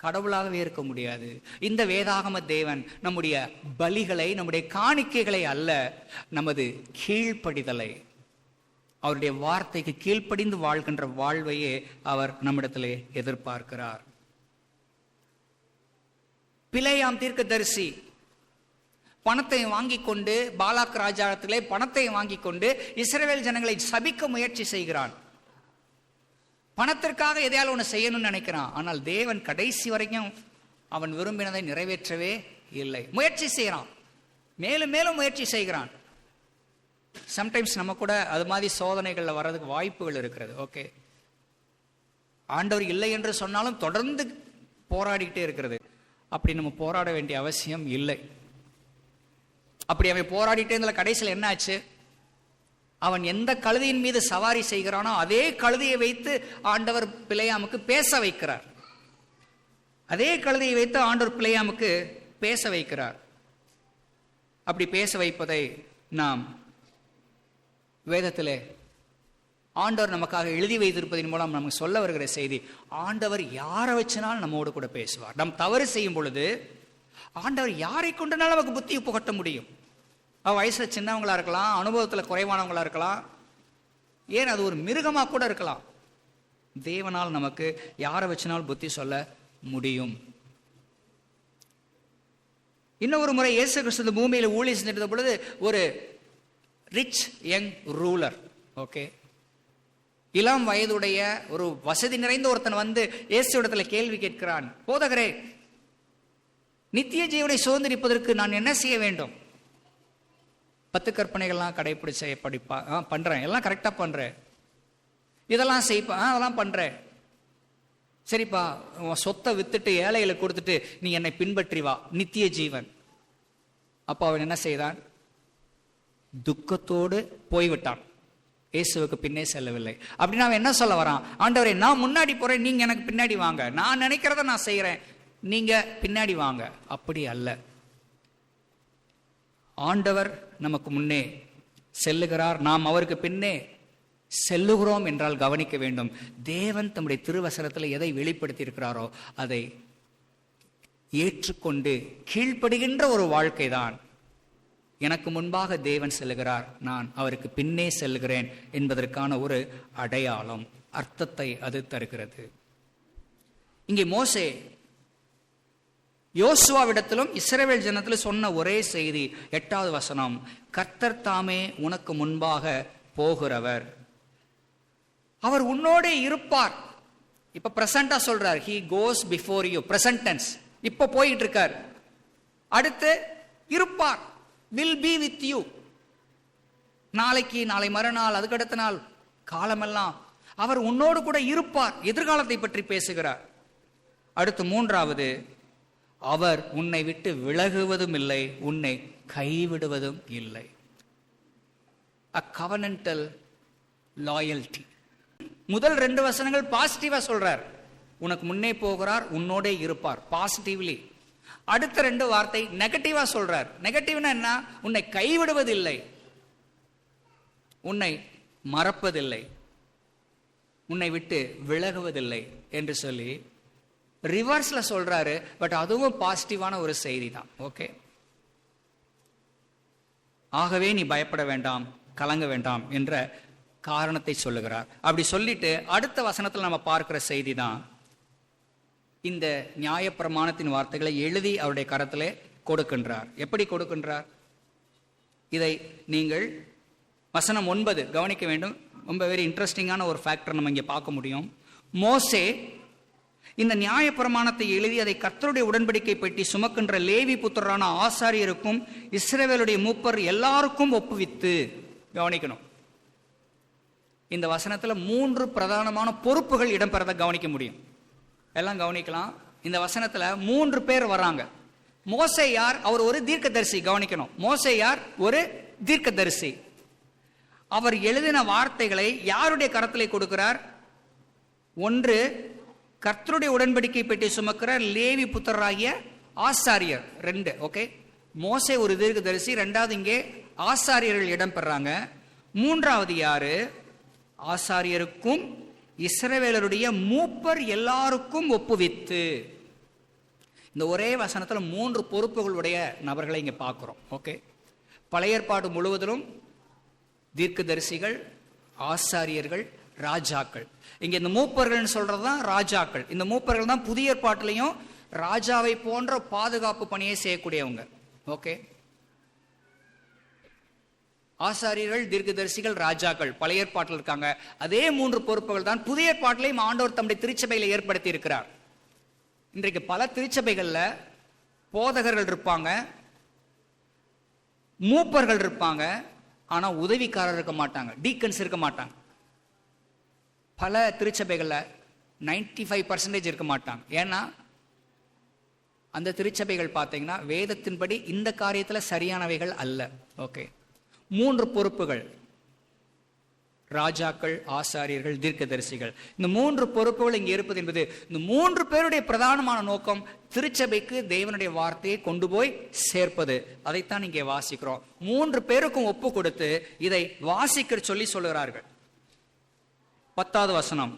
கடவுளாகவே இருக்க முடியாது. இந்த வேதாகம தேவன் நம்முடைய பலிகளை, நம்முடைய காணிக்கைகளை அல்ல, நமது கீழ்ப்படிதலை, அவருடைய வார்த்தைக்கு கீழ்ப்படிந்து வாழ்கின்ற வாழ்வையே அவர் நம்மிடத்திலே எதிர்பார்க்கிறார். பிலேயாம் தீர்க்கதரிசி பணத்தை வாங்கி கொண்டு, பாலாக் ராஜாத்திலே பணத்தை வாங்கி கொண்டு இஸ்ரவேல் ஜனங்களை சபிக்க முயற்சி செய்கிறான். பணத்திற்காக எதையாலும் ஒன்று செய்யணும்னு நினைக்கிறான். ஆனால் தேவன் கடைசி வரைக்கும் அவன் விரும்பினதை நிறைவேற்றவே இல்லை. முயற்சி செய்கிறான், மேலும் மேலும் முயற்சி செய்கிறான். சம்டைம்ஸ் நம்ம கூட அது மாதிரி சோதனைகள்ல வர்றதுக்கு வாய்ப்புகள் இருக்கிறது. ஓகே, ஆண்டவர் இல்லை என்று சொன்னாலும் தொடர்ந்து போராடிக்கிட்டே இருக்கிறது. அப்படி நம்ம போராட வேண்டிய அவசியம் இல்லை. அப்படி அவன் போராடிட்டே இருந்தால கடைசியில் என்ன ஆச்சு? அவன் எந்த கழுதையின் மீது சவாரி செய்கிறானோ அதே கழுதையை வைத்து ஆண்டவர் பிலேயாமுக்கு பேச வைக்கிறார். அதே கழுதையை வைத்து ஆண்டவர் பிலேயாமுக்கு பேச வைக்கிறார். அப்படி பேச வைப்பதை நாம் வேதத்திலே ஆண்டவர் நமக்காக எழுதி வைத்திருப்பதன் மூலம் நமக்கு சொல்ல வருகிற செய்தி, ஆண்டவர் யாரை வச்சினாலும் நம்மோடு கூட பேசுவார். நம் தவறு செய்யும் பொழுது ஆண்டவர் யாரை கொண்டுனாலும் நமக்கு புத்தி புகட்ட முடியும். வயசுல சின்னவங்களா இருக்கலாம், அனுபவத்தில் குறைவானவங்களா இருக்கலாம், ஏன் அது ஒரு மிருகமா கூட இருக்கலாம். தேவனால் நமக்கு யாரை வச்சினாலும் புத்தி சொல்ல முடியும். இன்னொரு முறை இயேசு கிறிஸ்து பூமியில் ஊழியம் செஞ்சிருந்த பொழுது ஒரு ரிச் யங் ரூலர், ஓகே, இளம் வயதுடைய ஒரு வசதி நிறைந்த ஒருத்தன் வந்து இயேசு இடத்துல கேள்வி கேட்கிறான், போதகரே, நித்திய ஜீவனை சுதந்திரிப்பதற்கு நான் என்ன செய்ய வேண்டும்? 10 கற்பனைகள்லாம் கடைபிடிச்ச பண்றேன், எல்லாம் கரெக்டா பண்றேன், இதெல்லாம் செய்ப்பா, அதெல்லாம் பண்றேன், சரிப்பா, சொத்தை வித்துட்டு ஏழைகளை கொடுத்துட்டு நீ என்னை பின்பற்றி வா, நித்திய ஜீவன். அப்ப அவன் என்ன செய்தான்? துக்கத்தோடு போய்விட்டான், இயேசுவுக்கு பின்னே செல்லவில்லை. அப்படின்னா அவன் என்ன சொல்ல வரான்? ஆண்டவரே, நான் முன்னாடி போறேன், நீங்க எனக்கு பின்னாடி வாங்க, நான் நினைக்கிறத நான் செய்யறேன், நீங்க பின்னாடி வாங்க. அப்படி அல்ல. ஆண்டவர் நமக்கு முன்னே செல்லுகிறார், நாம் அவருக்கு பின்னே செல்லுகிறோம் என்றால் கவனிக்க வேண்டும். தேவன் தம்முடைய திருவசனத்தில் எதை வெளிப்படுத்தி இருக்கிறாரோ அதை ஏற்றுக்கொண்டு கீழ்ப்படுகின்ற ஒரு வாழ்க்கை தான். எனக்கு முன்பாக தேவன் செல்லுகிறார், நான் அவருக்கு பின்னே செல்லுகிறேன் என்பதற்கான ஒரு அடையாளம், அர்த்தத்தை அது தருகிறது. இங்கே மோசே யோசுவாவிடத்திலும் இஸ்ரவேல் ஜனத்திலும் சொன்ன ஒரே செய்தி, 8வது வசனம், கர்த்தர் தாமே உனக்கு முன்பாக போகிறவர், அவர் உன்னோடே இருப்பார். இப்ப பிரசண்டா சொல்றார், he goes before you, present tense, இப்ப போயிட்டு இருக்கார். அடுத்து இருப்பார், will be with you. நாளைக்கு, நாளை மறுநாள், அதுக்கடுத்த நாள், காலமெல்லாம் அவர் உன்னோடு கூட இருப்பார். எதிர்காலத்தை பற்றி பேசுகிறார். அடுத்து 3வது, அவர் உன்னை விட்டு விலகுவதும் இல்லை, உன்னை கைவிடுவதும் இல்லை. a covenantal loyalty. முதல் 2 வசனங்கள் பாசிட்டிவா சொல்றார், உனக்கு முன்னே போகிறார், உன்னோடே இருப்பார், பாசிட்டிவ்லி. அடுத்த 2 வார்த்தை நெகட்டிவா சொல்றார். நெகட்டிவ்னா என்ன? உன்னை கைவிடுவதில்லை, உன்னை மறப்பதில்லை, உன்னை விட்டு விலகுவதில்லை என்று சொல்லி ரிவர்ஸ்ல சொல்றாரு. பட் அதுவும் பாசிட்டிவான ஒரு செய்தி தான். ஓகே, ஆகவே நீ பயப்பட வேண்டாம், கலங்க வேண்டாம் என்ற காரணத்தை சொல்லுகிறார். அப்படி சொல்லிட்டு அடுத்த வசனத்தில் நம்ம பார்க்கிற செய்தி தான், இந்த நியாயப்பிரமாணத்தின் வார்த்தைகளை எழுதி அவருடைய கரத்திலே கொடுக்கின்றார். எப்படி கொடுக்கின்றார்? இதை நீங்கள் வசனம் 9 கவனிக்க வேண்டும். ரொம்ப வெரி இன்ட்ரெஸ்டிங்கான ஒரு ஃபேக்டர் நம்ம இங்கே பார்க்க முடியும். மோசே இந்த நியாயப்பிரமாணத்தை எழுதி அதை கர்த்தருடைய உடன்படிக்கை பெட்டி சுமக்கின்ற லேவி புத்திரரான ஆசாரியருக்கும் இஸ்ரவேலுடைய மூப்பர் எல்லாருக்கும் ஒப்புவித்து. கவனிக்கணும், இந்த வசனத்துல 3 பிரதானமான பொறுப்புகள் இடம்பெறத கவனிக்க முடியும். எல்லாம் கவனிக்கலாம். இந்த வசனத்துல 3 பேர் வராங்க. மோசே யார்? அவர் ஒரு தீர்க்கதரிசி. கவனிக்கணும், மோசே யார்? ஒரு தீர்க்கதரிசி. அவர் எழுதின வார்த்தைகளை யாருடைய கரத்திலே கொடுக்கிறார்? ஒன்று, கர்த்தருடைய உடன்படிக்கை பெட்டி சுமக்கிற லேவி புத்திரராகிய ஆசாரியர். 2, ஓகே, மோசே ஒரு தீர்க்கதரிசி, 2வது இங்கே ஆசாரியர்கள் இடம் பெறாங்க. 3வது யாரு? ஆசாரியருக்கும் இஸ்ரவேலருடைய மூப்பர் எல்லாருக்கும் ஒப்புவித்து. இந்த ஒரே வசனத்துல 3 பொறுப்புகளுடைய நபர்களை இங்க பார்க்கிறோம். ஓகே, பழைய ஏற்பாடு முழுவதிலும் தீர்க்கதரிசிகள், ஆசாரியர்கள், ராஜாக்கள். இங்க இந்த மூப்பர்கள் சொல்றதுதான் ராஜாக்கள். இந்த மூப்பர்கள் தான் புதிய ஏற்பாட்டிலையும் ராஜாவை போன்ற பாதுகாப்பு பணியை செய்யக்கூடியவங்க. ஓகே, ஆசாரியர்கள், தீர்க்கதரிசிகள், ராஜாக்கள் பழைய ஏற்பாட்டில் இருக்காங்க. அதே 3 பொறுப்புகள் தான் புதிய ஏற்பாட்டிலையும் ஆண்டவர் தம்முடைய திருச்சபையில ஏற்படுத்தி இருக்கிறார். இன்றைக்கு பல திருச்சபைகள்ல போதகர்கள் இருப்பாங்க, மூப்பர்கள் இருப்பாங்க, ஆனா உதவிக்காரர் இருக்க மாட்டாங்க, டீக்கன்ஸ் இருக்க மாட்டாங்க. பல திருச்சபைகள்ல 95% இருக்க மாட்டாங்க. ஏன்னா அந்த திருச்சபைகள் பார்த்தீங்கன்னா வேதத்தின்படி இந்த காரியத்துல சரியானவைகள் அல்ல. ஓகே, 3 பொறுப்புகள். ராஜாக்கள், ஆசாரியர்கள், தீர்க்கதரிசிகள். இந்த 3 பொறுப்புகள் இங்கே இருப்பது என்பது இந்த 3 பேருடைய பிரதானமான நோக்கம் திருச்சபைக்கு தேவனுடைய வார்த்தையை கொண்டு போய் சேர்ப்பது. அதைத்தான் இங்கே வாசிக்கிறோம். 3 பேருக்கும் ஒப்பு கொடுத்து இதை வாசிக்க சொல்லி சொல்லுகிறார்கள். 10வது வசனம்,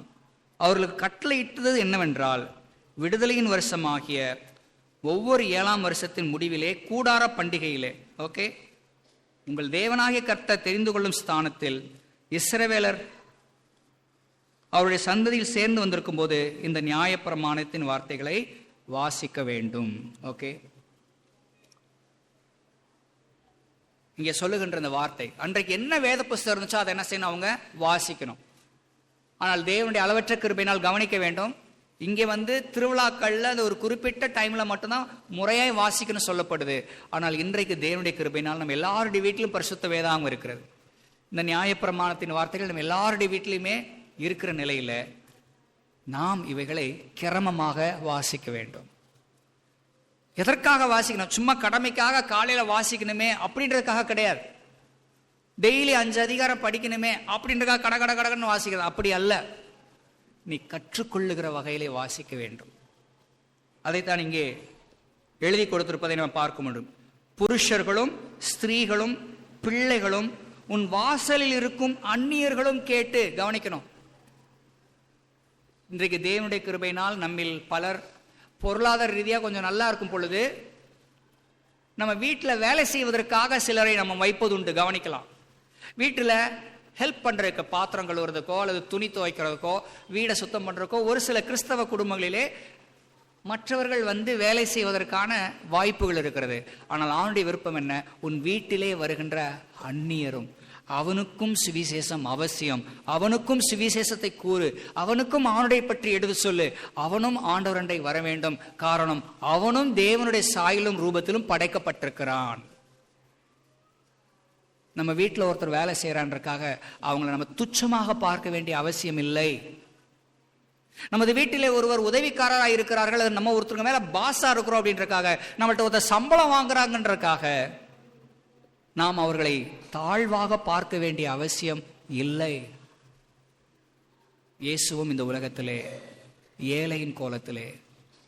அவர்களுக்கு கட்டளையிட்டது என்னவென்றால், விடுதலையின் வருஷமாகிய ஒவ்வொரு 7ஆம் வருஷத்தின் முடிவிலே கூடார பண்டிகையிலே, ஓகே, உங்கள் தேவனாகிய கர்த்தர் தெரிந்து கொள்ளும் ஸ்தானத்தில் இஸ்ரவேலர் அவருடைய சந்ததியில் சேர்ந்து வந்திருக்கும் போது இந்த நியாயப்பிரமாணத்தின் வார்த்தைகளை வாசிக்க வேண்டும். ஓகே, இங்க சொல்லுகின்ற இந்த வார்த்தை, அன்றைக்கு என்ன வேத புஸ்தகம் இருந்துச்சோ அதை என்ன செய்யணும், அவங்க வாசிக்கணும். ஆனால் தேவனுடைய அளவற்ற கிருபையினால் கவனிக்க வேண்டும், இங்கே திருவிழாக்கள்ல அது ஒரு குறிப்பிட்ட டைம்ல மட்டும்தான் முறையாய் வாசிக்கணும் சொல்லப்படுது. ஆனால் இன்றைக்கு தேவனுடைய கிருபையினால் நம்ம எல்லாருடைய வீட்டிலும் பரிசுத்த வேதாகம் இருக்கிறது. இந்த நியாயப்பிரமாணத்தின் வார்த்தைகள் நம்ம எல்லாருடைய வீட்டிலுமே இருக்கிற நிலையில நாம் இவைகளை கிரமமாக வாசிக்க வேண்டும். எதற்காக வாசிக்கணும்? சும்மா கடமைக்காக காலையில வாசிக்கணுமே அப்படின்றதுக்காக கிடையாது. டெய்லி 5 அதிகாரம் படிக்கணுமே அப்படின்றதுக்காக கட கட கடன்னு வாசிக்கிறது அப்படி அல்ல. நீ கற்றுக்கொள்ளுகிற வகையிலே வாசிக்க வேண்டும். அதைத்தான் இங்கே எழுதி கொடுத்திருப்பதை நம்ம பார்க்க முடியும். புருஷர்களும் ஸ்திரீகளும் பிள்ளைகளும் உன் வாசலில் இருக்கும் அந்நியர்களும் கேட்டு கவனிக்கணும். இன்றைக்கு தேவனுடைய கிருபையினால் நம்மில் பலர் பொருளாதார ரீதியாக கொஞ்சம் நல்லா இருக்கும் பொழுது நம்ம வீட்டில் வேலை செய்வதற்காக சிலரை நம்ம வைப்பது உண்டு. கவனிக்கலாம். வீட்டில் ஹெல்ப் பண்றதுக்கு, பாத்திரம் கழுவுறதுக்கோ அல்லது துணி துவைக்கிறதுக்கோ வீடை சுத்தம் பண்றதுக்கோ ஒரு சில கிறிஸ்தவ குடும்பங்களிலே மற்றவர்கள் வேலை செய்வதற்கான வாய்ப்புகள் இருக்கிறது. ஆனால் ஆணுடைய விருப்பம் என்ன? உன் வீட்டிலே வருகின்ற அந்நியரும், அவனுக்கும் சுவிசேஷம் அவசியம், அவனுக்கும் சுவிசேஷத்தை கூறு, அவனுக்கும் ஆணுடைய பற்றி எடுத்து சொல்லு, அவனும் ஆண்டவரண்டை வர வேண்டும். காரணம், அவனும் தேவனுடைய சாயலும் ரூபத்திலும் படைக்கப்பட்டிருக்கிறான். நம்ம வீட்டில் ஒருத்தர் வேலை செய்யறான்றக்காக அவங்களை நம்ம துச்சமாக பார்க்க வேண்டிய அவசியம் இல்லை. நமது வீட்டிலே ஒருவர் உதவிக்காரராக இருக்கிறார்கள், நம்ம ஒருத்தருக்கு மேல பாஸா இருக்கிறோம் அப்படின்றக்காக, நம்மள்ட்ட ஒருத்தர் சம்பளம் வாங்குறாங்கன்றக்காக நாம் அவர்களை தாழ்வாக பார்க்க வேண்டிய அவசியம் இல்லை. இயேசுவும் இந்த உலகத்திலே ஏழையின் கோலத்திலே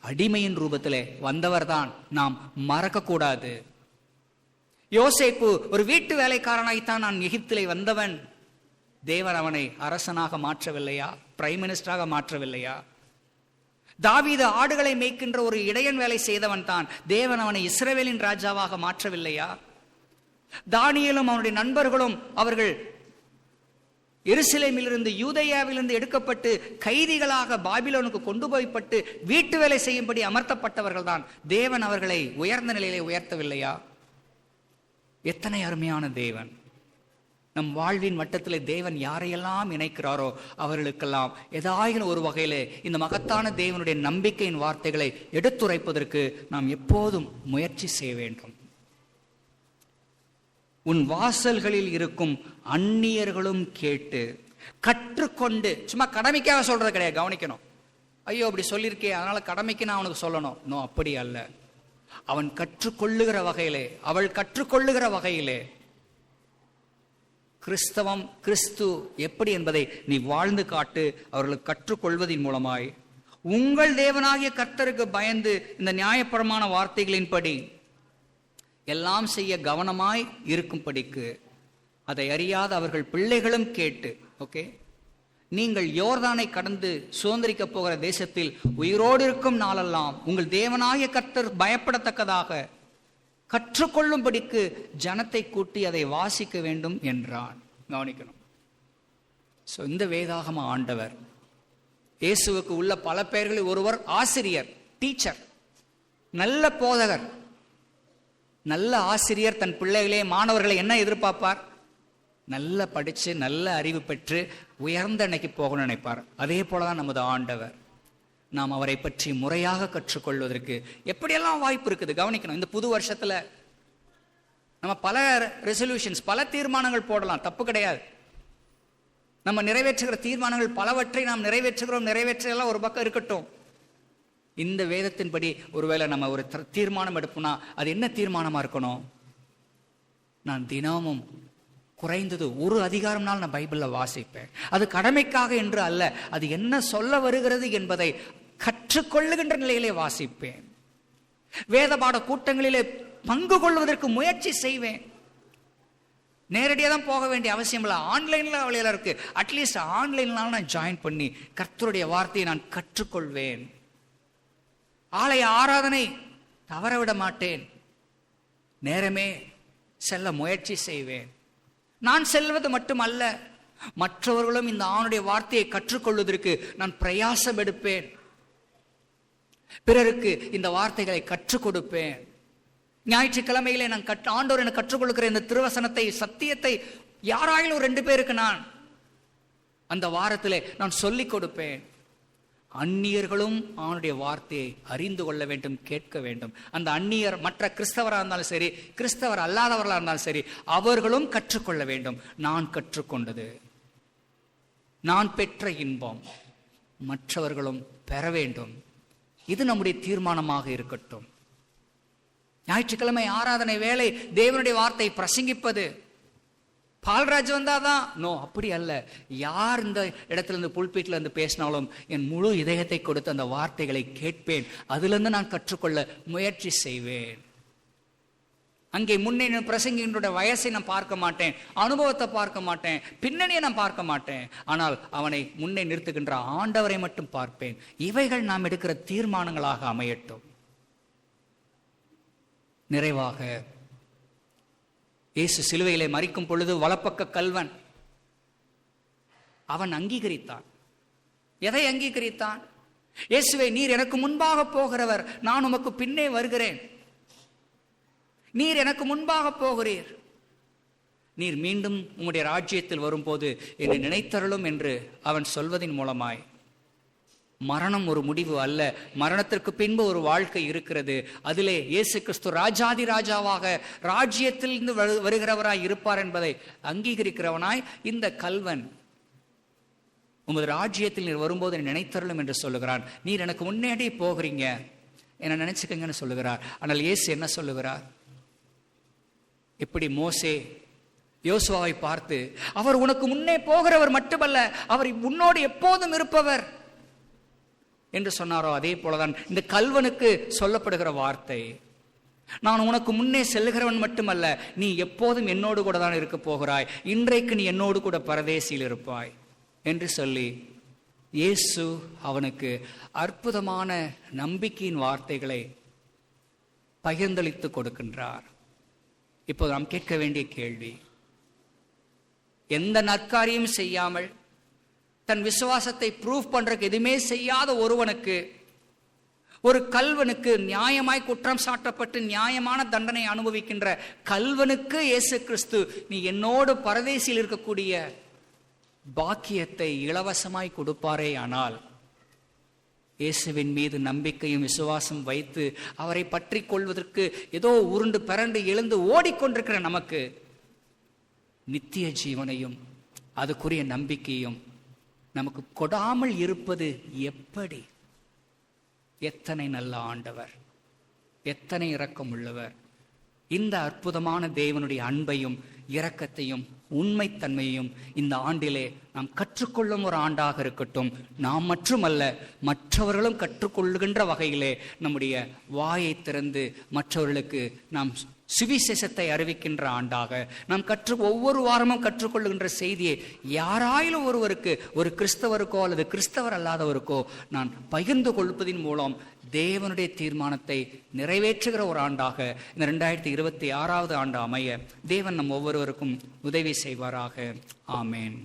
அடிமையின் ரூபத்திலே வந்தவர் தான், நாம் மறக்க கூடாது. யோசேப்பு ஒரு வீட்டு வேலைக்காரனாய்த்தான் நான் எகிப்திலே வந்தவன். தேவன் அவனை அரசனாக மாற்றவில்லையா? பிரைம் மினிஸ்டராக மாற்றவில்லையா? தாவீது ஆடுகளை மேய்க்கின்ற ஒரு இடையன் வேலை செய்தவன் தான். தேவன் அவனை இஸ்ரவேலின் ராஜாவாக மாற்றவில்லையா? தானியேலும் அவனுடைய நண்பர்களும் அவர்கள் எருசலேமிலிருந்து யூதேயாவிலிருந்து எடுக்கப்பட்டு கைதிகளாக பாபிலோனுக்கு கொண்டு போய்ப்பட்டு வீட்டு வேலை செய்யும்படி அமர்த்தப்பட்டவர்கள் தான். தேவன் அவர்களை உயர்ந்த நிலையிலே உயர்த்தவில்லையா? எத்தனை அருமையான தேவன்! நம் வாழ்வின் வட்டத்தில் தேவன் யாரையெல்லாம் இணைக்கிறாரோ அவர்களுக்கெல்லாம் ஏதாயினும் ஒரு வகையிலே இந்த மகத்தான தேவனுடைய நம்பிக்கையின் வார்த்தைகளை எடுத்துரைப்பதற்கு நாம் எப்போதும் முயற்சி செய்ய வேண்டும். உன் வாசல்களில் இருக்கும் அந்நியர்களும் கேட்டு கற்றுக்கொண்டு, சும்மா கடமைக்காக சொல்றது கிடையாது. கவனிக்கணும். ஐயோ அப்படி சொல்லியிருக்கே அதனால கடமைக்கு நான் அவனுக்கு சொல்லணும். நோ, அப்படி அல்ல. அவன் கற்றுக்கொள்ளுகிற வகையிலே, அவள் கற்றுக்கொள்ளுகிற வகையிலே கிறிஸ்தவம், கிறிஸ்து எப்படி என்பதை நீ வாழ்ந்து காட்டு. அவர்களுக்கு கற்றுக்கொள்வதன் மூலமாய் உங்கள் தேவனாகிய கர்த்தருக்கு பயந்து இந்த நியாயப்பிரமாண வார்த்தைகளின்படி எல்லாம் செய்ய கவனமாய் இருக்கும்படிக்கு அதை அறியாத அவர்கள் பிள்ளைகளும் கேட்டு, ஓகே, நீங்கள் யோர்தானை கடந்து சுதந்திரிக்க போகிற தேசத்தில் உயிரோடு இருக்கும் நாளெல்லாம் உங்கள் தேவனாகிய கர்த்தர் பயப்படத்தக்கதாக கற்றுக்கொள்ளும்படிக்கு ஜனத்தை கூட்டி அதை வாசிக்க வேண்டும் என்றான். கவனிக்கணும். இந்த வேதாகம ஆண்டவர் இயேசுவுக்கு உள்ள பல பெயர்களில் ஒருவர் ஆசிரியர், டீச்சர், நல்ல போதகர். நல்ல ஆசிரியர் தன் பிள்ளைகளே, மாணவர்களை என்ன எதிர்பார்ப்பார்? நல்ல படிச்சு நல்ல அறிவு பெற்று உயர்ந்த அன்னைக்கு போகணும்னு நினைப்பார். அதே போலதான் நமது ஆண்டவர். நாம் அவரை பற்றி முறையாக கற்றுக்கொள்வதற்கு எப்படியெல்லாம் வாய்ப்பு இருக்குது கவனிக்கணும். இந்த புது வருஷத்துல நம்ம பல ரெசல்யூஷன்ஸ், பல தீர்மானங்கள் போடலாம், தப்பு கிடையாது. நம்ம நிறைவேற்றுகிற தீர்மானங்கள் பலவற்றை நாம் நிறைவேற்றலாம், ஒரு பக்கம் இருக்கட்டும். இந்த வேதத்தின்படி ஒருவேளை நம்ம ஒரு தீர்மானம் எடுப்போம்னா அது என்ன தீர்மானமா இருக்கணும்? நான் தினமும் குறைந்தது ஒரு அதிகாரம்னால் நான் பைபிளில் வாசிப்பேன். அது கடமைக்காக என்று அல்ல, அது என்ன சொல்ல வருகிறது என்பதை கற்றுக்கொள்ளுகின்ற நிலையிலே வாசிப்பேன். வேத பாட கூட்டங்களிலே பங்கு கொள்வதற்கு முயற்சி செய்வேன். நேரடியாக தான் போக வேண்டிய அவசியம் இல்லை, ஆன்லைனில் அவளையெல்லாம் இருக்கு. அட்லீஸ்ட் ஆன்லைன்லாம் நான் ஜாயின் பண்ணி கர்த்தருடைய வார்த்தையை நான் கற்றுக்கொள்வேன். ஆலய ஆராதனை தவறவிட மாட்டேன். நேரமே செல்ல முயற்சி செய்வேன். நான் செல்வது மட்டுமல்ல, மற்றவர்களும் இந்த ஆணுடைய வார்த்தையை கற்றுக்கொள்வதற்கு நான் பிரயாசம் எடுப்பேன். பிறருக்கு இந்த வார்த்தைகளை கற்றுக் கொடுப்பேன். ஞாயிற்றுக்கிழமையிலே நான் ஆண்டவர் எனக்கு கற்றுக் கொடுக்கிற இந்த திருவசனத்தை, சத்தியத்தை யாராயிலும் 2 பேருக்கு நான் அந்த வாரத்திலே நான் சொல்லிக் கொடுப்பேன். அந்நியர்களும் அவனுடைய வார்த்தையை அறிந்து கொள்ள வேண்டும், கேட்க வேண்டும். அந்த அந்நியர் மற்ற கிறிஸ்தவராக இருந்தாலும் சரி, கிறிஸ்தவர் அல்லாதவர்களாக இருந்தாலும் சரி, அவர்களும் கற்றுக்கொள்ள வேண்டும். நான் கற்றுக்கொண்டது, நான் பெற்ற இன்பம் மற்றவர்களும் பெற வேண்டும். இது நம்முடைய தீர்மானமாக இருக்கட்டும். ஞாயிற்றுக்கிழமை ஆராதனை வேளை தேவனுடைய வார்த்தை பிரசங்கிப்பது பால்ராஜ் வந்தாதான் நோ, அப்படி அல்ல. யார் இந்த இடத்துல இருந்து புல்பீட்ல இருந்து பேசினாலும் என் முழு இதயத்தை கொடுத்து அந்த வார்த்தைகளை கேட்பேன். அதிலிருந்து நான் கற்றுக்கொள்ள முயற்சி செய்வேன். அங்கே முன்னே பிரசங்கின்ற வயசை நான் பார்க்க மாட்டேன், அனுபவத்தை பார்க்க மாட்டேன், பின்னணியை நான் பார்க்க மாட்டேன். ஆனால் அவனை முன்னே நிறுத்துகின்ற ஆண்டவரை மட்டும் பார்ப்பேன். இவைகள் நாம் எடுக்கிற தீர்மானங்களாக அமையட்டும். நிறைவாக, இயேசு சிலுவையிலே மரிக்கும் பொழுது வலப்பக்க கல்வன் அவன் அங்கீகரித்தான். எதை அங்கீகரித்தான்? இயேசுவே, நீர் எனக்கு முன்பாக போகிறவர், நான் உமக்கு பின்னே வருகிறேன். நீர் எனக்கு முன்பாக போகிறீர். நீர் மீண்டும் உம்முடைய ராஜ்யத்தில் வரும்போது என்னை நினைத்தருளும் என்று அவன் சொல்வதின் மூலமாய், மரணம் ஒரு முடிவு அல்ல, மரணத்திற்கு பின்பு ஒரு வாழ்க்கை இருக்கிறது. அதிலே இயேசு கிறிஸ்து ராஜாதி ராஜாவாக ராஜ்யத்தில் இருந்து வருகிறவராய் இருப்பார் என்பதை அங்கீகரிக்கிறவனாய் இந்த கல்வன், உமது ராஜ்யத்தில் நீர் வரும்போது நினைத்தருளும் என்று சொல்லுகிறான். நீர் எனக்கு முன்னாடி போகிறீங்க, என்ன நினைச்சுக்கங்கன்னு சொல்லுகிறார். ஆனால் இயேசு என்ன சொல்லுகிறார்? இப்படி மோசே யோசுவாவை பார்த்து, அவர் உனக்கு முன்னே போகிறவர் மட்டுமல்ல, அவர் உன்னோடு எப்போதும் இருப்பவர் என்று சொன்னாரோ, அதே போலதான் இந்த கல்வனுக்கு சொல்லப்படுகிற வார்த்தை. நான் உனக்கு முன்னே செல்கிறவன் மட்டுமல்ல, நீ எப்போதும் என்னோடு கூட தான் இருக்க போகிறாய். இன்றைக்கு நீ என்னோடு கூட பரதேசியில் இருப்பாய் என்று சொல்லி இயேசு அவனுக்கு அற்புதமான நம்பிக்கையின் வார்த்தைகளை பகிர்ந்தளித்து கொடுக்கின்றார். இப்போது நாம் கேட்க வேண்டிய கேள்வி, எந்த நற்காரியம் செய்யாமல் தன் விசுவாசத்தை ப்ரூவ் பண்றதுக்கு எதுவுமே செய்யாத ஒருவனுக்கு, ஒரு கல்வனுக்கு, நியாயமாய் குற்றம் சாட்டப்பட்டு நியாயமான தண்டனை அனுபவிக்கின்ற கல்வனுக்கு இயேசு கிறிஸ்து நீ என்னோடு பரதேசியில் இருக்கக்கூடிய பாக்கியத்தை இலவசமாய் கொடுப்பாரே. ஆனால் இயேசுவின் மீது நம்பிக்கையும் விசுவாசம் வைத்து அவரை பற்றி கொள்வதற்கு ஏதோ உருண்டு பரண்டு எழுந்து ஓடிக்கொண்டிருக்கிற நமக்கு நித்திய ஜீவனையும் அதுக்குரிய நம்பிக்கையும் நமக்கு கொடாமல் இருப்பது எப்படி? எத்தனை நல்ல ஆண்டவர், எத்தனை இரக்கம் உள்ளவர்! இந்த அற்புதமான தேவனுடைய அன்பையும் இரக்கத்தையும் உண்மைத்தன்மையும் இந்த ஆண்டிலே நாம் கற்றுக்கொள்ளும் ஒரு ஆண்டாக இருக்கட்டும். நாம் மட்டுமல்ல, மற்றவர்களும் கற்றுக்கொள்ளுகின்ற வகையிலே நம்முடைய வாயை திறந்து மற்றவர்களுக்கு நாம் சுவிசேஷத்தை அறிவிக்கின்ற ஆண்டாக, நாம் ஒவ்வொரு வாரமும் கற்றுக்கொள்ளுகின்ற செய்தியை யாராயிலும் ஒருவருக்கு, ஒரு கிறிஸ்தவருக்கோ அல்லது கிறிஸ்தவர் அல்லாதவருக்கோ நான் பகிர்ந்து கொள்வதின் மூலம் தேவனுடைய தீர்மானத்தை நிறைவேற்றுகிற ஒரு ஆண்டாக இந்த 2026 ஆண்டு அமைய தேவன் நம் ஒவ்வொருவருக்கும் உதவி செய்வாராக. ஆமேன்.